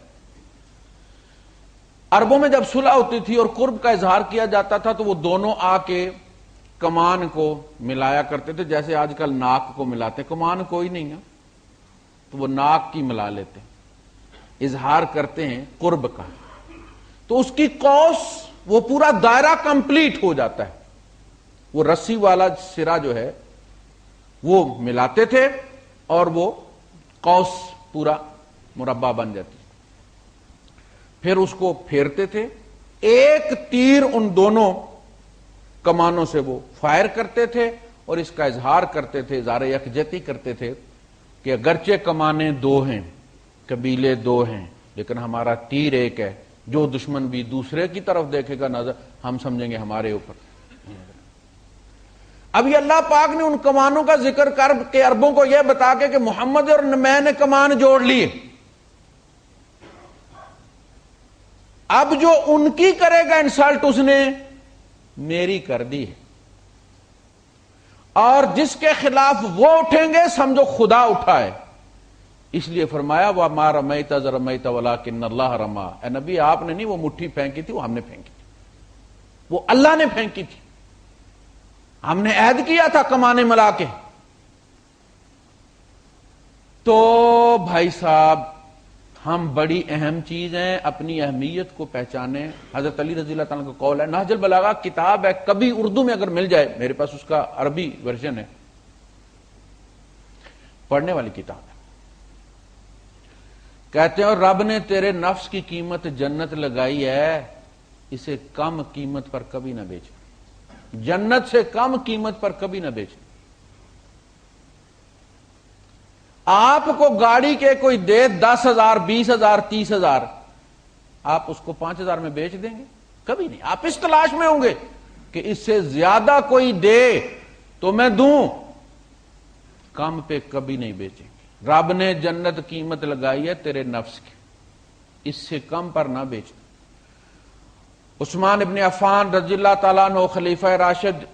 عربوں میں جب صلح ہوتی تھی اور قرب کا اظہار کیا جاتا تھا تو وہ دونوں آ کے کمان کو ملایا کرتے تھے، جیسے آج کل ناک کو ملاتے، کمان کوئی نہیں ہے تو وہ ناک کی ملا لیتے، اظہار کرتے ہیں قرب کا، تو اس کی قوس وہ پورا دائرہ کمپلیٹ ہو جاتا ہے۔ وہ رسی والا سرا جو ہے وہ ملاتے تھے اور وہ قوس پورا مربع بن جاتی، پھر اس کو پھیرتے تھے، ایک تیر ان دونوں کمانوں سے وہ فائر کرتے تھے اور اس کا اظہار کرتے تھے، اظہار یکجہتی کرتے تھے کہ اگرچہ کمانیں دو ہیں، قبیلے دو ہیں، لیکن ہمارا تیر ایک ہے، جو دشمن بھی دوسرے کی طرف دیکھے گا نظر ہم سمجھیں گے ہمارے اوپر۔ اب یہ اللہ پاک نے ان کمانوں کا ذکر کر کے عربوں کو یہ بتا کے کہ محمد اور میں نے کمان جوڑ لیے، اب جو ان کی کرے گا انسلٹ اس نے میری کر دی ہے، اور جس کے خلاف وہ اٹھیں گے سمجھو خدا اٹھا ہے۔ اس لیے فرمایا وَمَا رَمَيْتَ إِذْ رَمَيْتَ وَلَٰكِنَّ اللَّهَ رَمَىٰ، اے نبی آپ نے نہیں وہ مٹھی پھینکی تھی، وہ ہم نے پھینکی تھی، وہ اللہ نے پھینکی تھی، ہم نے عہد کیا تھا کمانے ملا کے۔ تو بھائی صاحب ہم بڑی اہم چیز ہیں، اپنی اہمیت کو پہچانیں۔ حضرت علی رضی اللہ تعالیٰ کا قول ہے، نہج البلاغہ کتاب ہے، کبھی اردو میں اگر مل جائے، میرے پاس اس کا عربی ورژن ہے، پڑھنے والی کتاب ہے۔ کہتے ہیں اور رب نے تیرے نفس کی قیمت جنت لگائی ہے، اسے کم قیمت پر کبھی نہ بیچ، جنت سے کم قیمت پر کبھی نہ بیچ۔ آپ کو گاڑی کے کوئی دے 10,000 20,000 30,000، آپ اس کو 5,000 میں بیچ دیں گے؟ کبھی نہیں۔ آپ اس تلاش میں ہوں گے کہ اس سے زیادہ کوئی دے تو میں دوں، کم پہ کبھی نہیں بیچیں گے۔ رب نے جنت قیمت لگائی ہے تیرے نفس کی، اس سے کم پر نہ بیچ۔ عثمان ابن عفان رضی اللہ تعالیٰ عنہ خلیفہ راشد،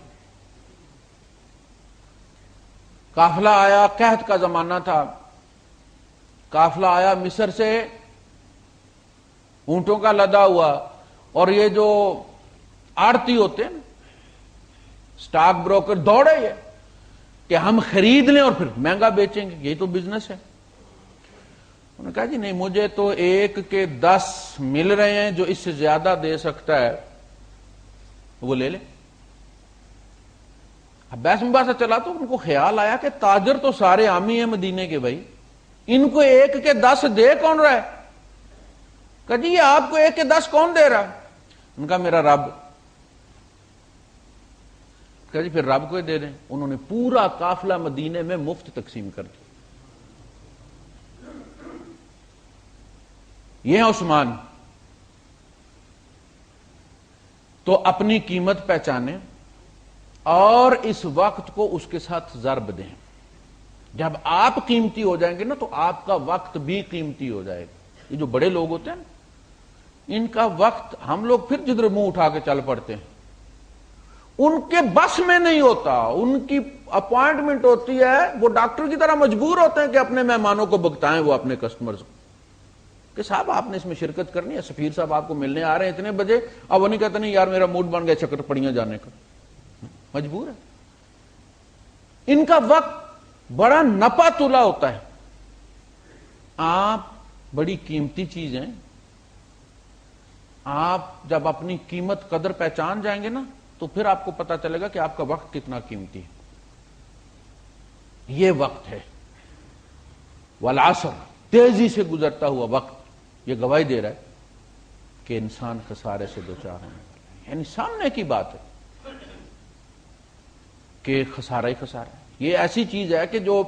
قافلہ آیا، قحط کا زمانہ تھا، قافلہ آیا مصر سے، اونٹوں کا لدا ہوا، اور یہ جو آڑتی ہوتے ہیں سٹاک بروکر دوڑے یہ کہ ہم خرید لیں اور پھر مہنگا بیچیں گے، یہی تو بزنس ہے۔ انہوں نے کہا جی نہیں، مجھے تو 1 کے 10 مل رہے ہیں، جو اس سے زیادہ دے سکتا ہے وہ لے لے۔ اب بحث مباحثہ چلا تو ان کو خیال آیا کہ تاجر تو سارے عامی ہیں مدینے کے، بھائی ان کو 1 کے 10 دے کون رہا ہے؟ کہا جی یہ آپ کو 1 کے 10 کون دے رہا؟ ان کا میرا رب۔ کہا جی پھر رب کو ہی دے دیں۔ انہوں نے پورا قافلہ مدینے میں مفت تقسیم کر دیا۔ یہ ہے عثمان۔ تو اپنی قیمت پہچانیں اور اس وقت کو اس کے ساتھ ضرب دیں۔ جب آپ قیمتی ہو جائیں گے نا تو آپ کا وقت بھی قیمتی ہو جائے گا۔ یہ جو بڑے لوگ ہوتے ہیں نا، ان کا وقت ہم لوگ پھر جدھر منہ اٹھا کے چل پڑتے ہیں، ان کے بس میں نہیں ہوتا، ان کی اپوائنٹمنٹ ہوتی ہے، وہ ڈاکٹر کی طرح مجبور ہوتے ہیں کہ اپنے مہمانوں کو بگتائیں، وہ اپنے کسٹمرز کو کہ صاحب آپ نے اس میں شرکت کرنی ہے، سفیر صاحب آپ کو ملنے آ رہے ہیں اتنے بجے، اب وہ نہیں کہتے نہیں یار میرا موڈ بن گیا چکر پڑیاں جانے کا، مجبور ہے۔ ان کا وقت بڑا نپا تلا ہوتا ہے۔ آپ بڑی قیمتی چیز ہیں، آپ جب اپنی قیمت قدر پہچان جائیں گے نا تو پھر آپ کو پتا چلے گا کہ آپ کا وقت کتنا قیمتی ہے۔ یہ وقت ہے والعصر، تیزی سے گزرتا ہوا وقت، یہ گواہی دے رہا ہے کہ انسان خسارے سے دوچار ہونے والا ہے۔ یعنی سامنے کی بات ہے کہ خسارہ ہی خسارہ ہے۔ یہ ایسی چیز ہے کہ جو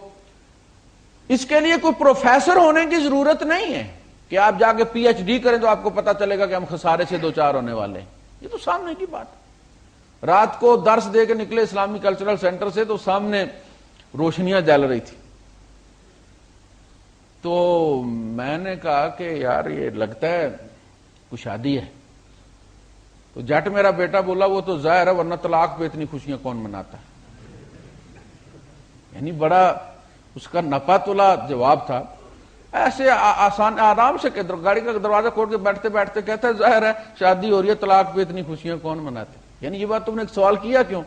اس کے لیے کوئی پروفیسر ہونے کی ضرورت نہیں ہے کہ آپ جا کے پی ایچ ڈی کریں تو آپ کو پتا چلے گا کہ ہم خسارے سے دوچار ہونے والے ہیں۔ یہ تو سامنے کی بات ہے۔ رات کو درس دے کے نکلے اسلامی کلچرل سینٹر سے تو سامنے روشنیاں جل رہی تھی، تو میں نے کہا کہ یار یہ لگتا ہے کوئی شادی ہے، تو جٹ میرا بیٹا بولا وہ تو ظاہر ہے ورنہ طلاق پہ اتنی خوشیاں کون مناتا ہے۔ یعنی بڑا اس کا نپا تلا جواب تھا، ایسے آسان آرام سے گاڑی کا دروازہ کھول کے بیٹھتے بیٹھتے کہتا ہے ظاہر ہے شادی ہو رہی ہے، طلاق پہ اتنی خوشیاں کون مناتے؟ یعنی یہ بات تم نے ایک سوال کیا کیوں؟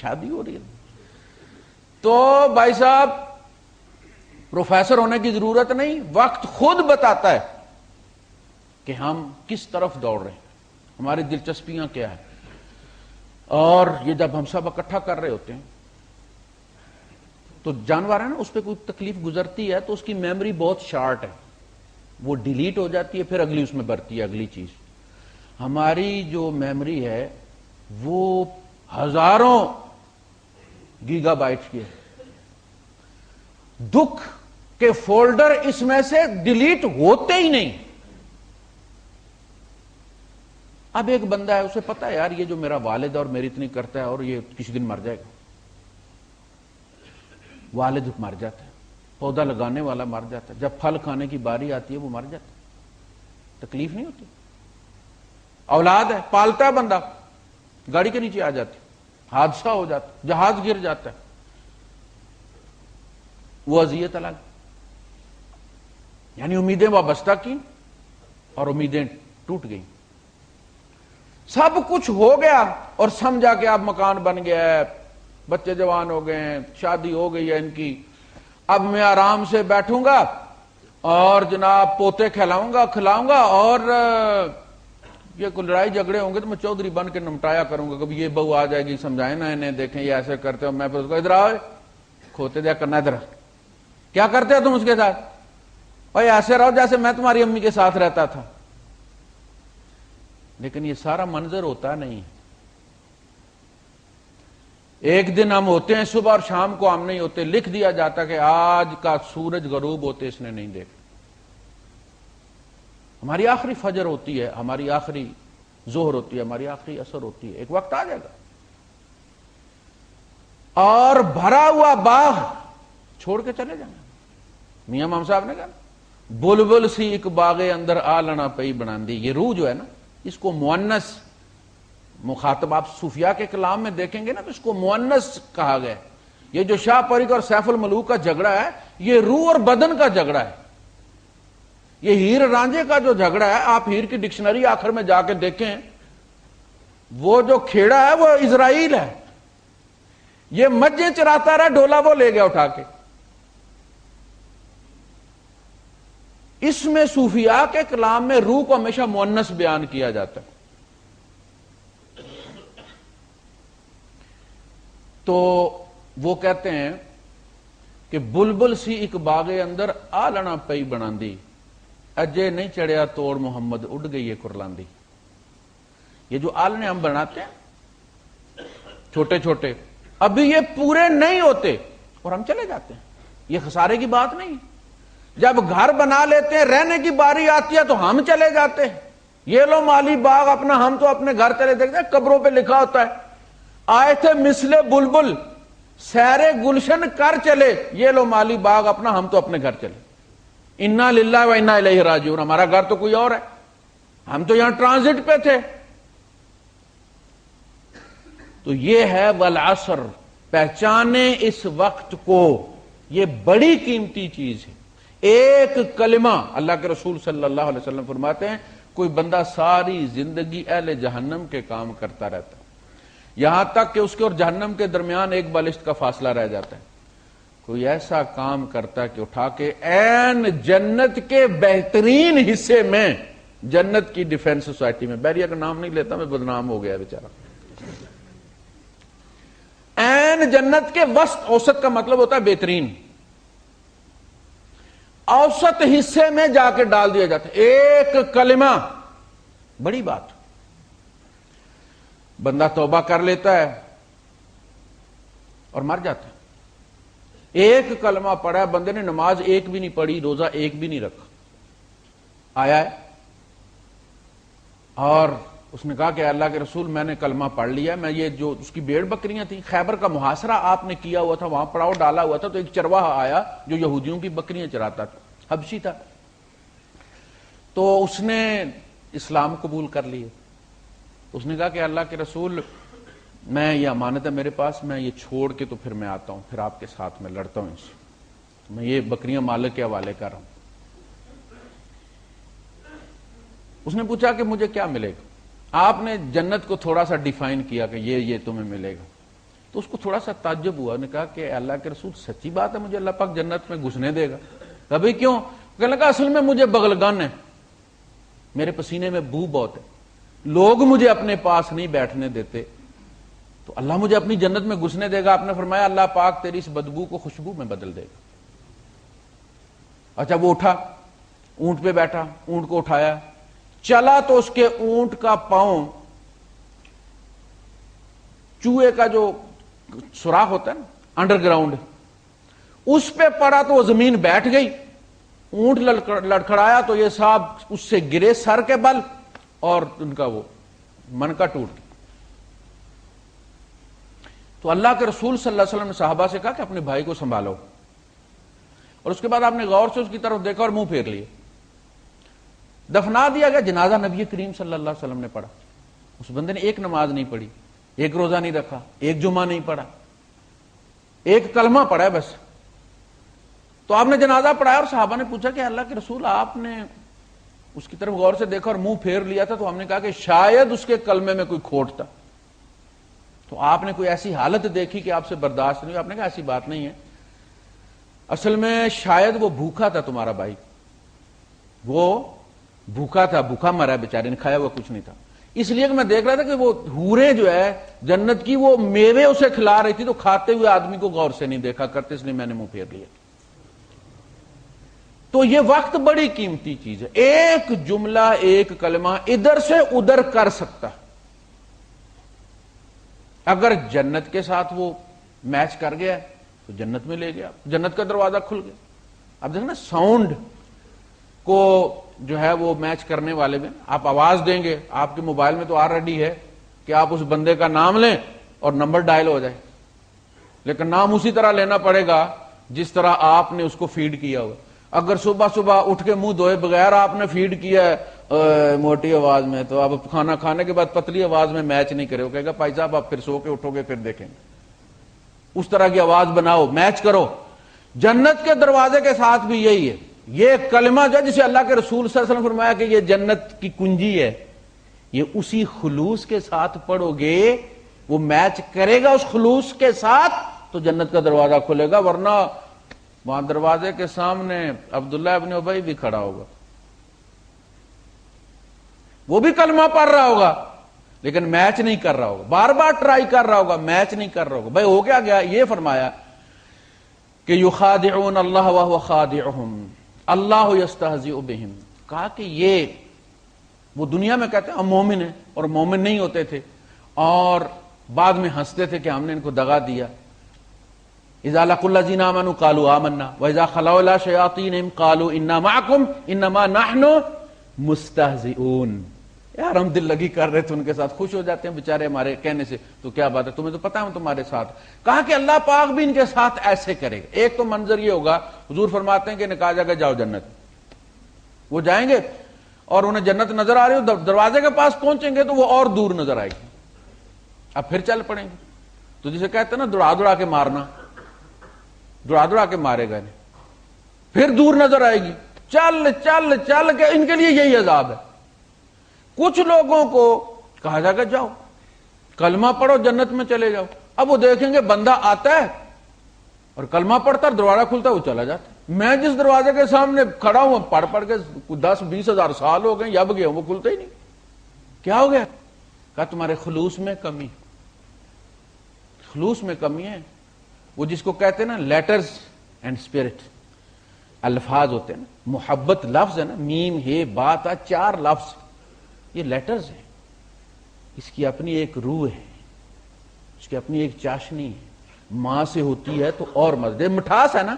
شادی ہو رہی ہے تو بھائی صاحب پروفیسر ہونے کی ضرورت نہیں، وقت خود بتاتا ہے کہ ہم کس طرف دوڑ رہے ہیں، ہماری دلچسپیاں کیا ہیں. اور یہ جب ہم سب اکٹھا کر رہے ہوتے ہیں تو جانور ہے نا، اس پہ کوئی تکلیف گزرتی ہے تو اس کی میموری بہت شارٹ ہے، وہ ڈیلیٹ ہو جاتی ہے، پھر اگلی اس میں برتی ہے اگلی چیز. ہماری جو میموری ہے وہ ہزاروں گیگا بائٹس کی ہے، دکھ کے فولڈر اس میں سے ڈیلیٹ ہوتے ہی نہیں. اب ایک بندہ ہے، اسے پتا ہے یار یہ جو میرا والد اور میری اتنی کرتا ہے اور یہ کسی دن مر جائے گا. والد مر جاتا ہے، پودا لگانے والا مر جاتا ہے، جب پھل کھانے کی باری آتی ہے وہ مر جاتا ہے، تکلیف نہیں ہوتی. اولاد ہے، پالتا ہے بندہ، گاڑی کے نیچے آ جاتی، حادثہ ہو جاتا، جہاز گر جاتا ہے، وہ اذیت الگ. یعنی امیدیں وابستہ کی اور امیدیں ٹوٹ گئی. سب کچھ ہو گیا اور سمجھا کہ اب مکان بن گیا ہے، بچے جوان ہو گئے ہیں، شادی ہو گئی ہے ان کی، اب میں آرام سے بیٹھوں گا اور جناب پوتے کھلاؤں گا اور یہ کوئی لڑائی جھگڑے ہوں گے تو میں چودھری بن کے نمٹایا کروں گا. کبھی یہ بہو آ جائے گی، سمجھائیں نا انہیں، دیکھیں یہ ایسے کرتے ہو، میں پھر اس کو ادھر آؤ کھوتے دیا کرنا، ادھر کیا کرتے ہو تم اس کے ساتھ؟ بھائی ایسے رہو جیسے میں تمہاری امی کے ساتھ رہتا تھا. لیکن یہ سارا منظر ہوتا نہیں. ایک دن ہم ہوتے ہیں صبح اور شام کو ہم نہیں ہوتے، لکھ دیا جاتا کہ آج کا سورج غروب ہوتے اس نے نہیں دیکھا. ہماری آخری فجر ہوتی ہے، ہماری آخری ظہر ہوتی ہے، ہماری آخری عصر ہوتی ہے، ایک وقت آ جائے گا. اور بھرا ہوا باغ چھوڑ کے چلے جائیں. میاں امام صاحب نے کہا بلبل سی ایک باغ اندر آلنا پئی بناندی. یہ روح جو ہے نا، اس کو مؤنث مخاطب آپ صوفیاء کے کلام میں دیکھیں گے نا تو اس کو مؤنث کہا گیا. یہ جو شاہ پریک اور سیف الملوک کا جھگڑا ہے یہ روح اور بدن کا جھگڑا ہے. یہ ہیر رانجھے کا جو جھگڑا ہے، آپ ہیر کی ڈکشنری آخر میں جا کے دیکھیں، وہ جو کھیڑا ہے وہ اسرائیل ہے. یہ مجھے چراتا رہا، ڈولا وہ لے گیا اٹھا کے. اس میں صوفیاء کے کلام میں روح کو ہمیشہ مؤنث بیان کیا جاتا ہے. تو وہ کہتے ہیں کہ بلبل سی ایک باغ اندر آلنا پئی بناندی، اجے نہیں چڑھیا توڑ محمد اڑ گئی ہے کرلاندی. یہ جو آلنے ہم بناتے ہیں چھوٹے چھوٹے، ابھی یہ پورے نہیں ہوتے اور ہم چلے جاتے ہیں. یہ خسارے کی بات نہیں. جب گھر بنا لیتے ہیں، رہنے کی باری آتی ہے تو ہم چلے جاتے ہیں. یہ لو مالی باغ اپنا، ہم تو اپنے گھر چلے دیکھتے ہیں، قبروں پہ لکھا ہوتا ہے آئے تھے مثل بلبل سیر گلشن کر چلے، یہ لو مالی باغ اپنا، ہم تو اپنے گھر چلے. انا للہ و انا الیہ راجعون. ہمارا گھر تو کوئی اور ہے، ہم تو یہاں ٹرانزٹ پہ تھے. تو یہ ہے والعصر، پہچانے اس وقت کو، یہ بڑی قیمتی چیز ہے. ایک کلمہ، اللہ کے رسول صلی اللہ علیہ وسلم فرماتے ہیں کوئی بندہ ساری زندگی اہل جہنم کے کام کرتا رہتا ہے، یہاں تک کہ اس کے اور جہنم کے درمیان ایک بالشت کا فاصلہ رہ جاتا ہے. کوئی ایسا کام کرتا ہے کہ اٹھا کے عین جنت کے بہترین حصے میں، جنت کی ڈیفینس سوسائٹی میں، بیریا کا نام نہیں لیتا میں، بدنام ہو گیا بیچارہ، عین جنت کے وسط، اوسط کا مطلب ہوتا ہے بہترین، اوسط حصے میں جا کے ڈال دیا جاتا ہے. ایک کلمہ، بڑی بات. بندہ توبہ کر لیتا ہے اور مر جاتا ہے. ایک کلمہ پڑھا ہے بندے نے، نماز ایک بھی نہیں پڑھی، روزہ ایک بھی نہیں رکھا، آیا ہے اور اس نے کہا کہ اللہ کے رسول میں نے کلمہ پڑھ لیا. میں یہ جو اس کی بھیڑ بکریاں تھیں، خیبر کا محاصرہ آپ نے کیا ہوا تھا، وہاں پڑاؤ ڈالا ہوا تھا، تو ایک چرواہا آیا جو یہودیوں کی بکریاں چراتا تھا، حبشی تھا. تو اس نے اسلام قبول کر لیے. اس نے کہا کہ اللہ کے رسول میں یہ امانت ہے میرے پاس، میں یہ چھوڑ کے تو پھر میں آتا ہوں، پھر آپ کے ساتھ میں لڑتا ہوں ان سے. میں یہ بکریاں مالک کے حوالے کر رہا ہوں. اس نے پوچھا کہ مجھے کیا ملے گا؟ آپ نے جنت کو تھوڑا سا ڈیفائن کیا کہ یہ تمہیں ملے گا. تو اس کو تھوڑا سا تعجب ہوا. نے کہا کہ اللہ کے رسول سچی بات ہے مجھے اللہ پاک جنت میں گھسنے دے گا؟ کبھی کیوں؟ کہنے لگا اصل میں مجھے بغلگن ہے، میرے پسینے میں بو بہت ہے، لوگ مجھے اپنے پاس نہیں بیٹھنے دیتے، تو اللہ مجھے اپنی جنت میں گھسنے دے گا. آپ نے فرمایا اللہ پاک تیری اس بدبو کو خوشبو میں بدل دے گا. اچھا وہ اٹھا، اونٹ پہ بیٹھا، اونٹ کو اٹھایا، چلا تو اس کے اونٹ کا پاؤں چوہے کا جو سوراخ ہوتا ہے نا انڈر گراؤنڈ، اس پہ پڑا تو وہ زمین بیٹھ گئی. اونٹ لڑکھڑایا تو یہ صاحب اس سے گرے سر کے بل اور ان کا وہ منکا ٹوٹ گیا. تو اللہ کے رسول صلی اللہ علیہ وسلم نے صحابہ سے کہا کہ اپنے بھائی کو سنبھالو، اور اس کے بعد آپ نے غور سے اس کی طرف دیکھا اور منہ پھیر لیے. دفنا دیا گیا. جنازہ نبی کریم صلی اللہ علیہ وسلم نے پڑھا. اس بندے نے ایک نماز نہیں پڑھی، ایک روزہ نہیں رکھا، ایک جمعہ نہیں پڑھا، ایک کلمہ پڑھا ہے بس. تو آپ نے جنازہ پڑھایا اور صحابہ نے پوچھا کہ اللہ کے رسول آپ نے اس کی طرف غور سے دیکھا اور منہ پھیر لیا تھا. تو ہم نے کہا کہ شاید اس کے کلمے میں کوئی کھوٹ تھا. تو آپ نے کوئی ایسی حالت دیکھی کہ آپ سے برداشت نہیں ہوئی. آپ نے کہا ایسی بات نہیں ہے، اصل میں شاید وہ بھوکا تھا تمہارا بھائی، وہ بھوکا تھا، بھوکا مرا بیچارے نے، کھایا ہوا کچھ نہیں تھا. اس لیے کہ میں دیکھ رہا تھا کہ وہ حوریں جو ہے جنت کی وہ میوے اسے کھلا رہی تھی، تو کھاتے ہوئے آدمی کو غور سے نہیں دیکھا کرتے، اس لیے میں نے منہ پھیر لیا. تو یہ وقت بڑی قیمتی چیز ہے. ایک جملہ، ایک کلمہ ادھر سے ادھر کر سکتا. اگر جنت کے ساتھ وہ میچ کر گیا تو جنت میں لے گیا، جنت کا دروازہ کھل گیا. اب دیکھنا ساؤنڈ کو جو ہے وہ میچ کرنے والے میں آپ آواز دیں گے، آپ کے موبائل میں تو آلریڈی ہے کہ آپ اس بندے کا نام لیں اور نمبر ڈائل ہو جائے، لیکن نام اسی طرح لینا پڑے گا جس طرح آپ نے اس کو فیڈ کیا ہوا. اگر صبح صبح اٹھ کے منہ دھوئے بغیر آپ نے فیڈ کیا ہے موٹی آواز میں، تو آپ کھانا کھانے کے بعد پتلی آواز میں میچ نہیں کرے. وہ کہے گا بھائی صاحب آپ پھر سو کے اٹھو گے پھر دیکھیں گے. اس طرح کی آواز بناؤ، میچ کرو. جنت کے دروازے کے ساتھ بھی یہی ہے. یہ کلمہ جو ہے جسے اللہ کے رسول صلی اللہ علیہ وسلم نے فرمایا کہ یہ جنت کی کنجی ہے، یہ اسی خلوص کے ساتھ پڑھو گے، وہ میچ کرے گا اس خلوص کے ساتھ تو جنت کا دروازہ کھلے گا. ورنہ وہاں دروازے کے سامنے عبداللہ ابن ابی بھی کھڑا ہوگا، وہ بھی کلمہ پڑھ رہا ہوگا لیکن میچ نہیں کر رہا ہوگا، بار بار ٹرائی کر رہا ہوگا، میچ نہیں کر رہا ہوگا. بھائی ہو گیا یہ فرمایا کہ یخادعون اللہ وهو خادعهم اللہ یستہزئ بہم. کہا کہ یہ وہ دنیا میں کہتے ہیں ہم مومن ہیں اور مومن نہیں ہوتے تھے اور بعد میں ہنستے تھے کہ ہم نے ان کو دغا دیا. اذا لقوا الذین آمنوا قالوا آمنا واذا خلوا الى شیاطینہم قالوا انا معکم انما نحن مستہزئون. یار ہم دل لگی کر رہے تھے ان کے ساتھ، خوش ہو جاتے ہیں بےچارے ہمارے کہنے سے، تو کیا بات ہے تمہیں تو پتا ہم تمہارے ساتھ. کہا کہ اللہ پاک بھی ان کے ساتھ ایسے کرے گا. ایک تو منظر یہ ہوگا، حضور فرماتے ہیں کہ نکاح جا کے جاؤ جنت، وہ جائیں گے اور انہیں جنت نظر آ رہی ہو، دروازے کے پاس پہنچیں گے تو وہ اور دور نظر آئے گی. اب پھر چل پڑیں گے. تو جسے کہتے ہیں نا دوڑا دوڑا کے مارنا، دوڑا دوڑا کے مارے گا، پھر دور نظر آئے گی. چل چل چل کے ان کے لیے یہی عذاب ہے. کچھ لوگوں کو کہا جائے گا جاؤ کلمہ پڑھو جنت میں چلے جاؤ. اب وہ دیکھیں گے بندہ آتا ہے اور کلمہ پڑھتا ہے، دروازہ کھلتا ہے، وہ چلا جاتا ہے. میں جس دروازے کے سامنے کھڑا ہوں پڑھ پڑھ کے 10-20 ہزار سال ہو گئے، اب گیا وہ کھلتا ہی نہیں. کیا ہو گیا؟ کہا تمہارے خلوص میں کمی، خلوص میں کمی ہے. وہ جس کو کہتے ہیں نا لیٹرز اینڈ اسپرٹ، الفاظ ہوتے ہیں نا، محبت لفظ ہے نا، میم ہے با تا، 4 لفظ یہ لیٹرز ہیں. اس کی اپنی ایک روح ہے، اس کی اپنی ایک چاشنی ہے. ماں سے ہوتی ہے تو اور مزے، مٹھاس ہے نا،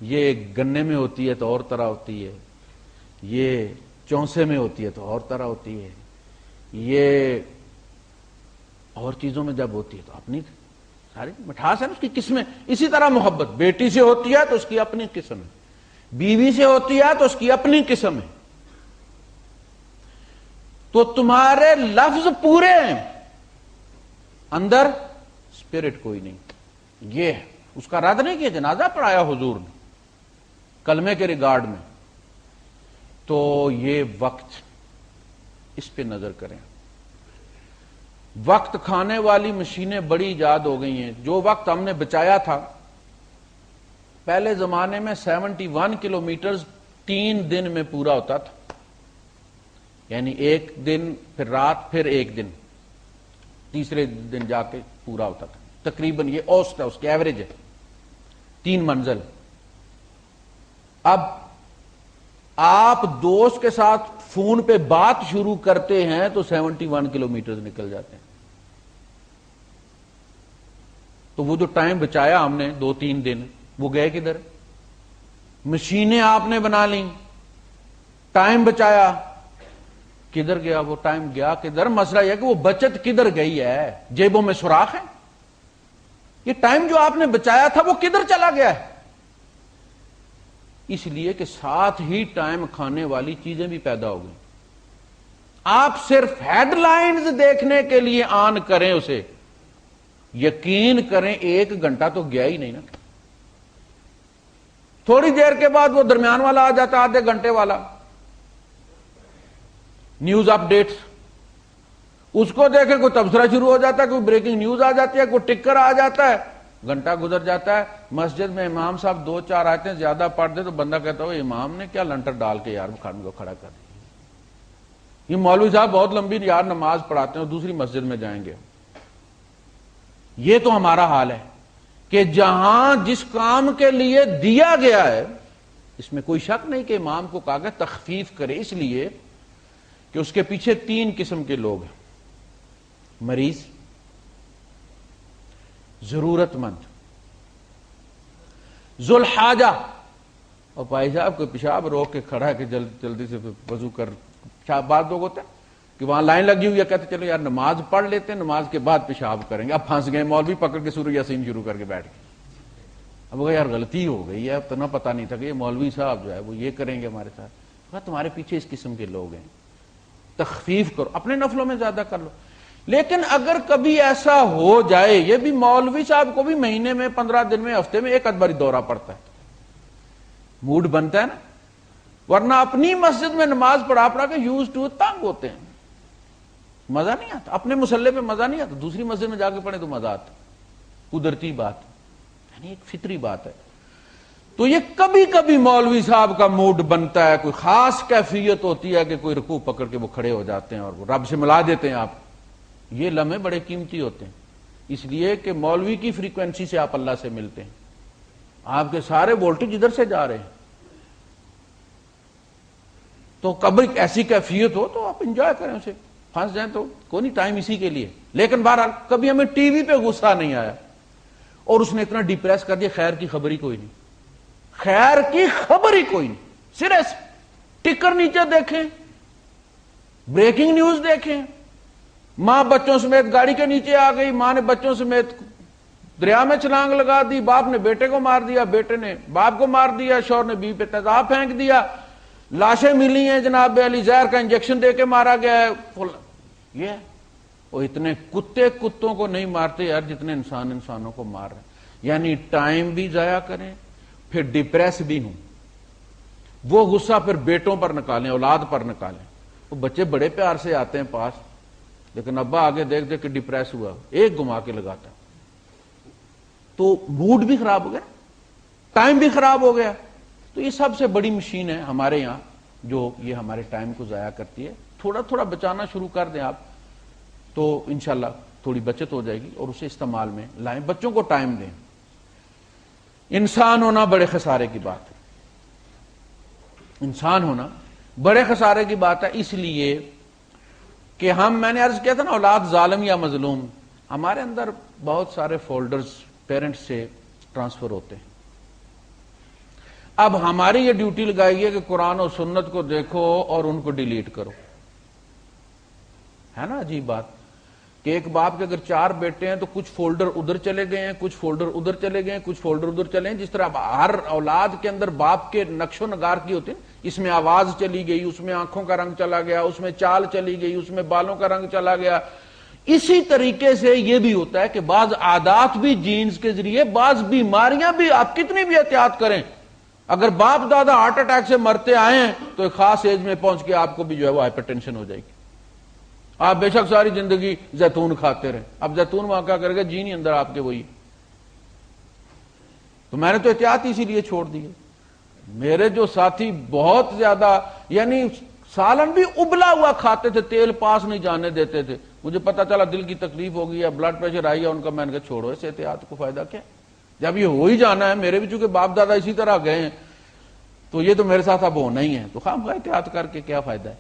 یہ گنے میں ہوتی ہے تو اور طرح ہوتی ہے، یہ چونسے میں ہوتی ہے تو اور طرح ہوتی ہے، یہ اور چیزوں میں جب ہوتی ہے تو اپنی ساری مٹھاس ہے نا، اس کی قسمیں. اسی طرح محبت بیٹی سے ہوتی ہے تو اس کی اپنی قسم ہے، بیوی سے ہوتی ہے تو اس کی اپنی قسم ہے. تو تمہارے لفظ پورے ہیں، اندر اسپرٹ کوئی نہیں. یہ اس کا رد نہیں کیا، جنازہ پڑھایا حضور نے، کلمے کے ریگارڈ میں، تو یہ وقت، اس پہ نظر کریں۔ وقت کھانے والی مشینیں بڑی ایجاد ہو گئی ہیں۔ جو وقت ہم نے بچایا تھا، پہلے زمانے میں 71 کلومیٹرز 3 دن میں پورا ہوتا تھا، یعنی ایک دن پھر رات پھر ایک دن، تیسرے دن جا کے پورا ہوتا تھا تقریباً۔ یہ اوسط ہے، اس کی ایوریج ہے 3 منزل۔ اب آپ دوست کے ساتھ فون پہ بات شروع کرتے ہیں تو 71 کلومیٹر نکل جاتے ہیں۔ تو وہ جو ٹائم بچایا ہم نے 2-3 دن، وہ گئے کدھر؟ مشینیں آپ نے بنا لیں، ٹائم بچایا، کدھر گیا وہ ٹائم؟ گیا کدھر؟ مسئلہ یہ کہ وہ بچت کدھر گئی ہے؟ جیبوں میں سوراخ ہے؟ یہ ٹائم جو آپ نے بچایا تھا وہ کدھر چلا گیا ہے؟ اس لیے کہ ساتھ ہی ٹائم کھانے والی چیزیں بھی پیدا ہو گئی۔ آپ صرف ہیڈ لائنز دیکھنے کے لیے آن کریں اسے، یقین کریں 1 گھنٹہ تو گیا ہی نہیں نا۔ تھوڑی دیر کے بعد وہ درمیان والا آ جاتا، آدھے گھنٹے والا، نیوز اپ ڈیٹس، اس کو دیکھیں کوئی تبصرہ شروع ہو جاتا ہے، کوئی بریکنگ نیوز آ جاتی ہے، کوئی ٹکر آ جاتا ہے، گھنٹہ گزر جاتا ہے۔ مسجد میں امام صاحب 2-4 آیتیں زیادہ پڑھ دے تو بندہ کہتا ہے امام نے کیا لنٹر ڈال کے یار خان کو کھڑا کر دیا، یہ مولوی صاحب بہت لمبی یار نماز پڑھاتے ہیں اور دوسری مسجد میں جائیں گے۔ یہ تو ہمارا حال ہے کہ جہاں جس کام کے لیے دیا گیا ہے، اس میں کوئی شک نہیں کہ امام کو کہا گیا تخفیف کرے، اس لیے کہ اس کے پیچھے 3 قسم کے لوگ ہیں: مریض، ضرورت مند، ذوالحاجہ۔ اور بھائی صاحب کوئی پیشاب روک کے کھڑا ہے کہ جلدی سے وضو کر، بعض لوگ ہوتے ہیں کہ وہاں لائن لگی ہوئی ہے، کہتے چلو یار نماز پڑھ لیتے ہیں، نماز کے بعد پیشاب کریں گے۔ اب پھنس گئے، مولوی پکڑ کے سورہ یاسین شروع کر کے بیٹھ گئے۔ اب وہ یار غلطی ہو گئی ہے، اب تو نہ پتہ نہیں تھا کہ یہ مولوی صاحب جو ہے وہ یہ کریں گے ہمارے ساتھ۔ تمہارے پیچھے اس قسم کے لوگ ہیں، تخفیف کرو، اپنے نفلوں میں زیادہ کر لو۔ لیکن اگر کبھی ایسا ہو جائے، یہ بھی مولوی صاحب کو بھی مہینے میں 15 دن میں ہفتے میں 1 بار دورہ پڑتا ہے، موڈ بنتا ہے نا، ورنہ اپنی مسجد میں نماز پڑھا کے یوز ٹو تنگ ہوتے ہیں، مزہ نہیں آتا، اپنے مسلح پہ مزہ نہیں آتا، دوسری مسجد میں جا کے پڑھے تو مزہ آتا، قدرتی بات، یعنی ایک فطری بات ہے۔ تو یہ کبھی کبھی مولوی صاحب کا موڈ بنتا ہے، کوئی خاص کیفیت ہوتی ہے کہ کوئی رکوع پکڑ کے وہ کھڑے ہو جاتے ہیں اور وہ رب سے ملا دیتے ہیں۔ آپ یہ لمحے بڑے قیمتی ہوتے ہیں، اس لیے کہ مولوی کی فریکوینسی سے آپ اللہ سے ملتے ہیں، آپ کے سارے وولٹیج ادھر سے جا رہے ہیں۔ تو کبھی ایسی کیفیت ہو تو آپ انجوائے کریں اسے، پھنس جائیں تو کوئی نہیں، ٹائم اسی کے لیے۔ لیکن بہرحال کبھی ہمیں ٹی وی پہ غصہ نہیں آیا اور اس نے اتنا ڈپریس کر دیا، خیر کی خبر ہی کوئی نہیں، خیر کی خبر ہی کوئی نہیں، سیریس ٹکر نیچے دیکھیں، بریکنگ نیوز دیکھیں، ماں بچوں سمیت گاڑی کے نیچے آ گئی، ماں نے بچوں سمیت دریا میں چھلانگ لگا دی، باپ نے بیٹے کو مار دیا، بیٹے نے باپ کو مار دیا، شوہر نے بیوی پہ تیزاب پھینک دیا، لاشیں ملی ہیں جناب علی، زہر کا انجیکشن دے کے مارا گیا ہے۔ یہ وہ اتنے کتوں کو نہیں مارتے یار جتنے انسانوں کو مار رہے ہیں۔ یعنی ٹائم بھی ضائع کریں، پھر ڈپریس بھی ہوں، وہ غصہ پھر بیٹوں پر نکالیں، اولاد پر نکالیں۔ وہ بچے بڑے پیار سے آتے ہیں پاس، لیکن ابا آگے دیکھ دیکھ کے ڈپریس ہوا، ایک گما کے لگاتا، تو موڈ بھی خراب ہو گیا، ٹائم بھی خراب ہو گیا۔ تو یہ سب سے بڑی مشین ہے ہمارے یہاں جو یہ ہمارے ٹائم کو ضائع کرتی ہے۔ تھوڑا تھوڑا بچانا شروع کر دیں آپ تو انشاءاللہ تھوڑی بچت ہو جائے گی، اور اسے استعمال میں لائیں، بچوں کو ٹائم دیں۔ انسان ہونا بڑے خسارے کی بات ہے، انسان ہونا بڑے خسارے کی بات ہے، اس لیے کہ میں نے عرض کیا تھا نا، اولاد ظالم یا مظلوم، ہمارے اندر بہت سارے فولڈرز پیرنٹس سے ٹرانسفر ہوتے ہیں۔ اب ہماری یہ ڈیوٹی لگائی ہے کہ قرآن و سنت کو دیکھو اور ان کو ڈیلیٹ کرو، ہے نا عجیب بات کہ ایک باپ کے اگر 4 بیٹے ہیں تو کچھ فولڈر ادھر چلے گئے ہیں، کچھ فولڈر ادھر چلے گئے ہیں، کچھ فولڈر ادھر چلے ہیں، جس طرح ہر اولاد کے اندر باپ کے نقش و نگار کی ہوتے ہیں، اس میں آواز چلی گئی، اس میں آنکھوں کا رنگ چلا گیا، اس میں چال چلی گئی، اس میں بالوں کا رنگ چلا گیا۔ اسی طریقے سے یہ بھی ہوتا ہے کہ بعض عادات بھی جینز کے ذریعے، بعض بیماریاں بھی، آپ کتنی بھی احتیاط کریں اگر باپ دادا ہارٹ اٹیک سے مرتے آئے ہیں تو ایک خاص ایج میں پہنچ کے آپ کو بھی جو ہے وہ ہائپر ٹینشن ہو جائے گی. آپ بے شک ساری زندگی زیتون کھاتے رہے, اب زیتون وہاں کیا کرے گا, جی نہیں اندر آپ کے وہی. تو میں نے تو احتیاط اسی لیے چھوڑ دی ہے. میرے جو ساتھی بہت زیادہ یعنی سالن بھی ابلا ہوا کھاتے تھے, تیل پاس نہیں جانے دیتے تھے. مجھے پتا چلا دل کی تکلیف ہو گئی ہے, بلڈ پریشر آئی ہے ان کا, میں نے کہا چھوڑو اس احتیاط کو, فائدہ کیا, جب یہ ہو ہی جانا ہے. میرے بھی چونکہ باپ دادا اسی طرح گئے ہیں تو یہ تو میرے ساتھ اب ہونا ہی ہے, تو خام خواہ احتیاط کر کے کیا فائدہ ہے.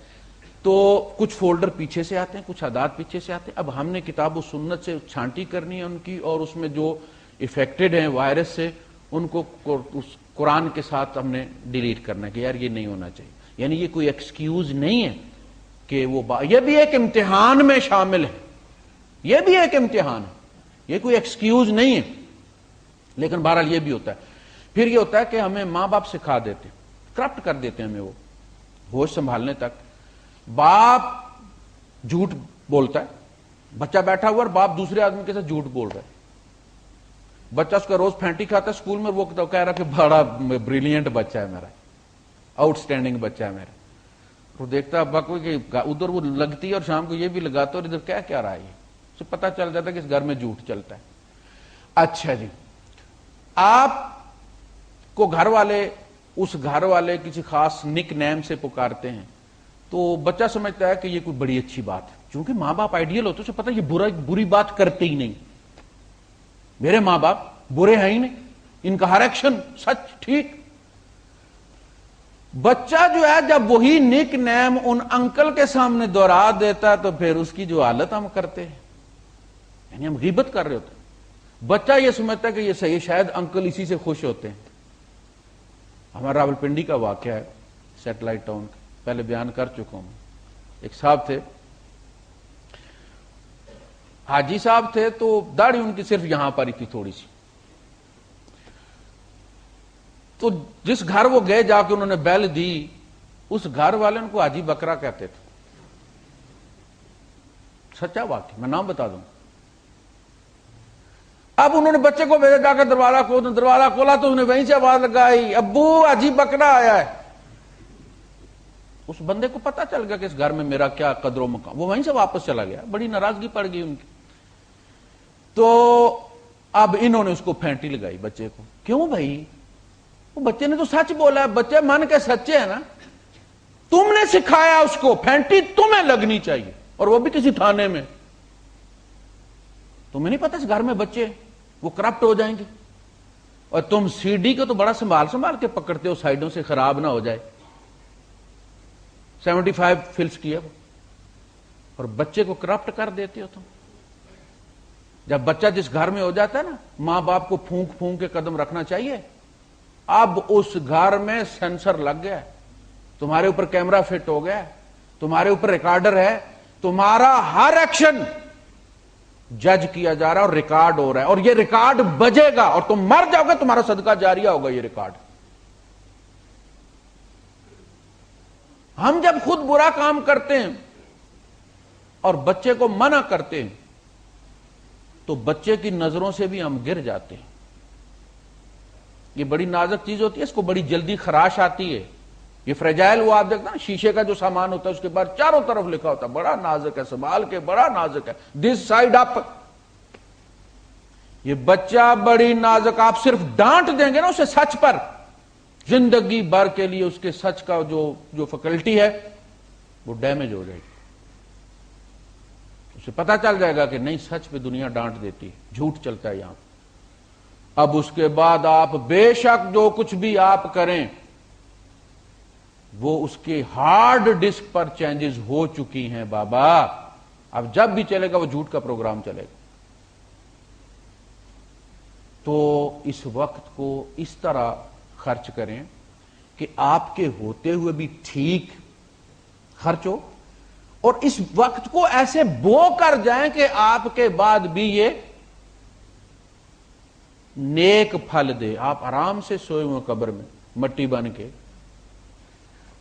تو کچھ فولڈر پیچھے سے آتے ہیں, کچھ عادات پیچھے سے آتے ہیں. اب ہم نے کتاب و سنت سے چھانٹی کرنی ہے ان کی, اور اس میں جو افیکٹڈ ہیں وائرس سے ان کو اس قرآن کے ساتھ ہم نے ڈیلیٹ کرنا ہے کہ یار یہ نہیں ہونا چاہیے. یعنی یہ کوئی ایکسکیوز نہیں ہے کہ وہ یہ بھی ایک امتحان میں شامل ہے, یہ بھی ایک امتحان ہے, یہ کوئی ایکسکیوز نہیں ہے. لیکن بہرحال یہ بھی ہوتا ہے. پھر یہ ہوتا ہے کہ ہمیں ماں باپ سکھا دیتے ہیں, کرپٹ کر دیتے ہیں ہمیں, وہ ہوش سنبھالنے تک. باپ جھوٹ بولتا ہے, بچہ بیٹھا ہوا اور باپ دوسرے آدمی کے ساتھ جھوٹ بول رہا ہے. بچہ اس کا روز پھینٹی کھاتا ہے اسکول میں, وہ کہہ رہا کہ بڑا بریلینٹ بچہ ہے میرا, آؤٹ سٹینڈنگ بچہ ہے میرا. وہ دیکھتا ابا کو کہ ادھر وہ لگتی ہے اور شام کو یہ بھی لگاتا اور ادھر کیا کیا رہا ہے, اسے پتا چل جاتا ہے کہ اس گھر میں جھوٹ چلتا ہے. اچھا جی, آپ کو گھر والے اس گھر والے کسی خاص نک نیم سے پکارتے ہیں تو بچہ سمجھتا ہے کہ یہ کوئی بڑی اچھی بات ہے. چونکہ ماں باپ آئیڈیل ہوتے اسے پتا یہ بری بات کرتے ہی نہیں, میرے ماں باپ برے ہیں ہی نہیں, ان کا ہر ایکشن سچ ٹھیک. بچہ جو ہے جب وہی نک نیم ان انکل کے سامنے دوہرا دیتا ہے تو پھر اس کی جو حالت ہم کرتے ہیں, یعنی ہم غیبت کر رہے ہوتے ہیں. بچہ یہ سمجھتا ہے کہ یہ صحیح, شاید انکل اسی سے خوش ہوتے ہیں. ہمارا راولپنڈی کا واقعہ ہے, سیٹلائٹ ٹاؤن کا, پہلے بیان کر چکا ہوں. ایک صاحب تھے, حاجی صاحب تھے, تو داڑھی ان کی صرف یہاں پر ہی تھی تھوڑی سی. تو جس گھر وہ گئے جا کے انہوں نے بیل دی, اس گھر والے ان کو حاجی بکرا کہتے تھے. سچا واقعہ, میں نام بتا دوں. اب انہوں نے بچے کو بھیجا جا کر دروازہ کھولا تو انہیں وہیں سے آواز لگائی, ابو حاجی بکرا آیا ہے. اس بندے کو پتا چل گیا کہ اس گھر میں میرا کیا قدر و مقام, وہ وہیں سے واپس چلا گیا. بڑی ناراضگی پڑ گئی ان کی. تو اب انہوں نے اس کو پھینٹی لگائی بچے کو. کیوں بھائی, وہ بچے نے تو سچ بولا ہے, بچے من کے سچے ہیں نا, تم نے سکھایا اس کو, پھینٹی تمہیں لگنی چاہیے, اور وہ بھی کسی تھانے میں. تمہیں نہیں پتا اس گھر میں بچے وہ کرپٹ ہو جائیں گے, اور تم سی ڈی کو تو بڑا سنبھال کے پکڑتے ہو, سائڈوں سے خراب نہ ہو جائے. 75 فلس کیا وہ, اور بچے کو کرپٹ کر دیتے ہو تم. جب بچہ جس گھر میں ہو جاتا ہے نا, ماں باپ کو پھونک پھونک کے قدم رکھنا چاہیے. اب اس گھر میں سینسر لگ گیا, تمہارے اوپر کیمرہ فٹ ہو گیا, تمہارے اوپر ریکارڈر ہے, تمہارا ہر ایکشن جج کیا جا رہا ہے اور ریکارڈ ہو رہا ہے, اور یہ ریکارڈ بجے گا اور تم مر جاؤ گے, تمہارا صدقہ جاریہ ہوگا یہ ریکارڈ. ہم جب خود برا کام کرتے ہیں اور بچے کو منع کرتے ہیں تو بچے کی نظروں سے بھی ہم گر جاتے ہیں. یہ بڑی نازک چیز ہوتی ہے, اس کو بڑی جلدی خراش آتی ہے. یہ فریجائل, وہ آپ دیکھنا شیشے کا جو سامان ہوتا ہے اس کے بعد چاروں طرف لکھا ہوتا ہے بڑا نازک ہے, سنبھال کے, بڑا نازک ہے, دس سائڈ اپ. یہ بچہ بڑی نازک, آپ صرف ڈانٹ دیں گے نا اسے سچ پر, زندگی بھر کے لیے اس کے سچ کا جو فیکلٹی ہے وہ ڈیمیج ہو جائے گی. اسے پتا چل جائے گا کہ نہیں, سچ پہ دنیا ڈانٹ دیتی ہے, جھوٹ چلتا ہے یہاں. اب اس کے بعد آپ بے شک جو کچھ بھی آپ کریں وہ اس کے ہارڈ ڈسک پر چینجز ہو چکی ہیں بابا. اب جب بھی چلے گا وہ جھوٹ کا پروگرام چلے گا. تو اس وقت کو اس طرح خرچ کریں کہ آپ کے ہوتے ہوئے بھی ٹھیک خرچ ہو, اور اس وقت کو ایسے بو کر جائیں کہ آپ کے بعد بھی یہ نیک پھل دے. آپ آرام سے سوئے ہوئے قبر میں مٹی بن کے,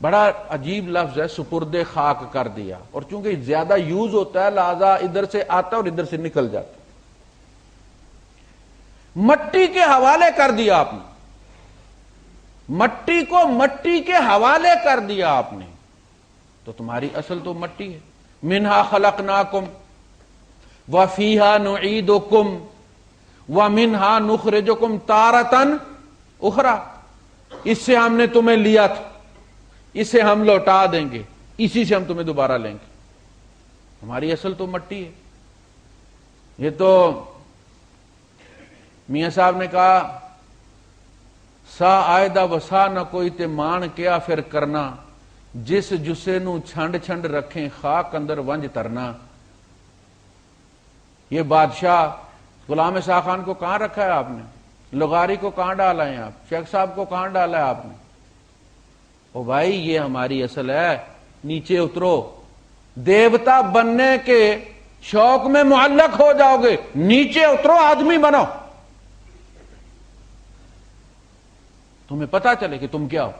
بڑا عجیب لفظ ہے, سپرد خاک کر دیا, اور چونکہ زیادہ یوز ہوتا ہے لہذا ادھر سے آتا اور ادھر سے نکل جاتا. مٹی کے حوالے کر دیا آپ نے, مٹی کو مٹی کے حوالے کر دیا آپ نے، تو تمہاری اصل تو مٹی ہے۔ منہا خلقناکم وفیہا نعیدکم ومنہا نخرجکم تارۃ اخری، اس سے ہم نے تمہیں لیا تھا، اسے ہم لوٹا دیں گے، اسی سے ہم تمہیں دوبارہ لیں گے۔ ہماری اصل تو مٹی ہے۔ یہ تو میاں صاحب نے کہا سا آئدہ وسا نہ کوئی تے مان کیا پھر کرنا، جس جسے نو چھنڈ چھنڈ رکھیں خاک اندر ونج ترنا۔ یہ بادشاہ غلام اسحاق خان کو کہاں رکھا ہے آپ نے؟ لغاری کو کہاں ڈالا ہے آپ؟ شیخ صاحب کو کہاں ڈالا ہے آپ نے؟ او بھائی یہ ہماری اصل ہے، نیچے اترو۔ دیوتا بننے کے شوق میں معلق ہو جاؤ گے، نیچے اترو، آدمی بنو، تمہیں پتا چلے کہ تم کیا ہو۔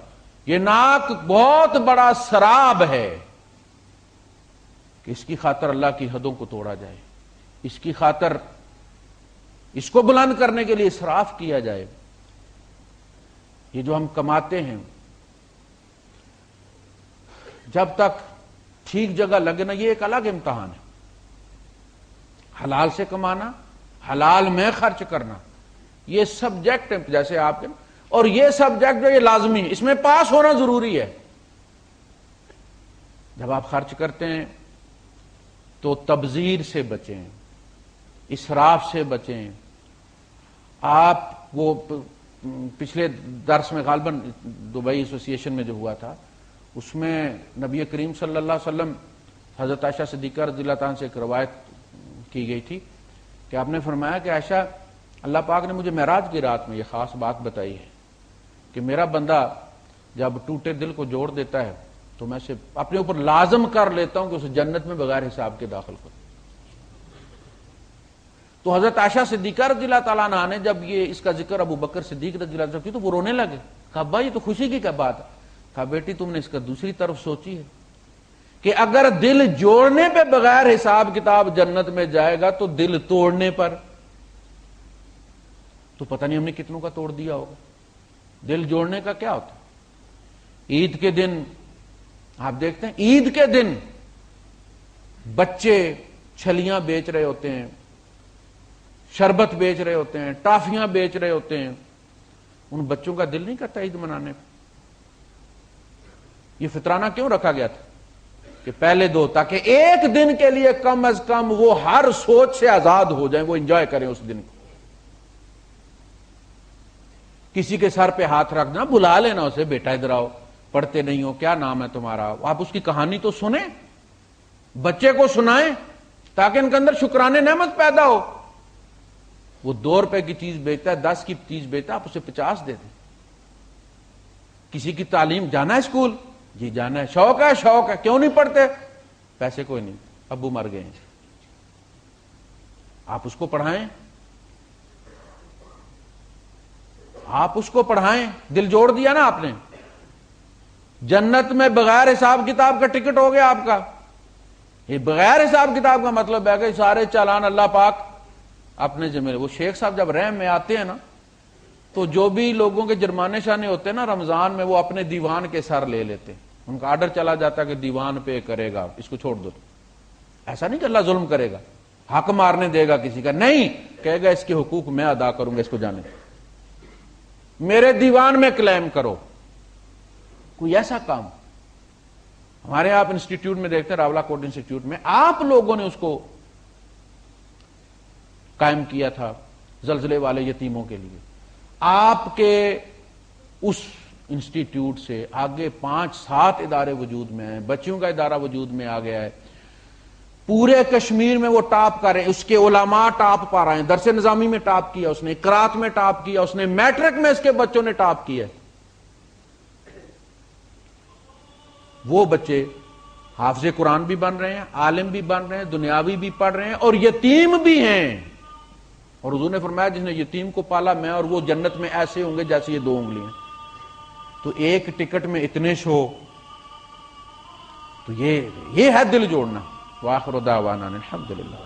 یہ ناک بہت بڑا سراب ہے کہ اس کی خاطر اللہ کی حدوں کو توڑا جائے، اس کی خاطر اس کو بلند کرنے کے لیے اسراف کیا جائے۔ یہ جو ہم کماتے ہیں جب تک ٹھیک جگہ لگے نا، یہ ایک الگ امتحان ہے۔ حلال سے کمانا، حلال میں خرچ کرنا، یہ سبجیکٹ جیسے آپ کے، اور یہ سبجیکٹ جو یہ لازمی ہے، اس میں پاس ہونا ضروری ہے۔ جب آپ خرچ کرتے ہیں تو تبذیر سے بچیں، اسراف سے بچیں۔ آپ وہ پچھلے درس میں غالباً دبئی ایسوسی ایشن میں جو ہوا تھا، اس میں نبی کریم صلی اللہ علیہ وسلم حضرت عائشہ صدیقہ رضی اللہ تعالیٰ سے ایک روایت کی گئی تھی کہ آپ نے فرمایا کہ عائشہ، اللہ پاک نے مجھے معراج کی رات میں یہ خاص بات بتائی ہے کہ میرا بندہ جب ٹوٹے دل کو جوڑ دیتا ہے تو میں اسے اپنے اوپر لازم کر لیتا ہوں کہ اسے جنت میں بغیر حساب کے داخل کروں۔ تو حضرت عائشہ صدیقہ رضی اللہ تعالیٰ عنہ نے جب یہ اس کا ذکر ابو بکر صدیق رضی اللہ عنہ کی تو وہ رونے لگے۔ کہا ابا یہ تو خوشی کی کیا بات ہے؟ کہا بیٹی تم نے اس کا دوسری طرف سوچی ہے کہ اگر دل جوڑنے پہ بغیر حساب کتاب جنت میں جائے گا تو دل توڑنے پر تو پتہ نہیں ہم نے کتنوں کا توڑ دیا ہوگا۔ دل جوڑنے کا کیا ہوتا ہے؟ عید کے دن آپ دیکھتے ہیں، عید کے دن بچے چھلیاں بیچ رہے ہوتے ہیں، شربت بیچ رہے ہوتے ہیں، ٹافیاں بیچ رہے ہوتے ہیں، ان بچوں کا دل نہیں کرتا عید منانے پہ؟ یہ فطرانہ کیوں رکھا گیا تھا؟ کہ پہلے دو، تاکہ ایک دن کے لیے کم از کم وہ ہر سوچ سے آزاد ہو جائیں، وہ انجوائے کریں اس دن کو۔ کسی کے سر پہ ہاتھ رکھ دینا، بلا لینا اسے، بیٹا ادھر آؤ، پڑھتے نہیں ہو، کیا نام ہے تمہارا؟ آپ اس کی کہانی تو سنیں، بچے کو سنائیں تاکہ ان کے اندر شکرانے نعمت پیدا ہو۔ وہ 2 روپے کی چیز بیچتا ہے، 10 کی چیز بیچتا ہے، آپ اسے 50 دے دیں۔ کسی کی تعلیم جانا ہے اسکول، جی جانا ہے، شوق ہے، شوق ہے، کیوں نہیں پڑھتے؟ پیسے کوئی نہیں، ابو مر گئے ہیں، آپ اس کو پڑھائیں، آپ اس کو پڑھائیں، دل جوڑ دیا نا آپ نے، جنت میں بغیر حساب کتاب کا ٹکٹ ہو گیا آپ کا۔ یہ بغیر حساب کتاب کا مطلب ہے کہ سارے چالان اللہ پاک اپنے ذمہ۔ وہ شیخ صاحب جب رحم میں آتے ہیں نا تو جو بھی لوگوں کے جرمانے شانے ہوتے ہیں نا رمضان میں، وہ اپنے دیوان کے سر لے لیتے ہیں، ان کا آرڈر چلا جاتا ہے کہ دیوان پہ کرے گا، اس کو چھوڑ دو۔ ایسا نہیں کہ اللہ ظلم کرے گا، حق مارنے دے گا کسی کا، نہیں، کہے گا اس کے حقوق میں ادا کروں گا، اس کو جانے دو، میرے دیوان میں کلیم کرو۔ کوئی ایسا کام ہمارے یہاں آپ انسٹیٹیوٹ میں دیکھتے ہیں، راولہ کوٹ انسٹیٹیوٹ میں آپ لوگوں نے اس کو قائم کیا تھا زلزلے والے یتیموں کے لیے۔ آپ کے اس انسٹیٹیوٹ سے آگے 5-7 ادارے وجود میں ہیں، بچیوں کا ادارہ وجود میں آ گیا ہے، پورے کشمیر میں وہ ٹاپ کر رہے ہیں، اس کے علماء ٹاپ پا رہے ہیں، درس نظامی میں ٹاپ کیا اس نے، قرات میں ٹاپ کیا اس نے، میٹرک میں اس کے بچوں نے ٹاپ کیا۔ وہ بچے حافظ قرآن بھی بن رہے ہیں، عالم بھی بن رہے ہیں، دنیاوی بھی پڑھ رہے ہیں، اور یتیم بھی ہیں۔ اور حضور نے فرمایا جس نے یتیم کو پالا، میں اور وہ جنت میں ایسے ہوں گے جیسے یہ 2 انگلیاں۔ تو ایک ٹکٹ میں اتنے شو، تو یہ ہے دل جوڑنا۔ وآخر دعوانا الحمدللہ۔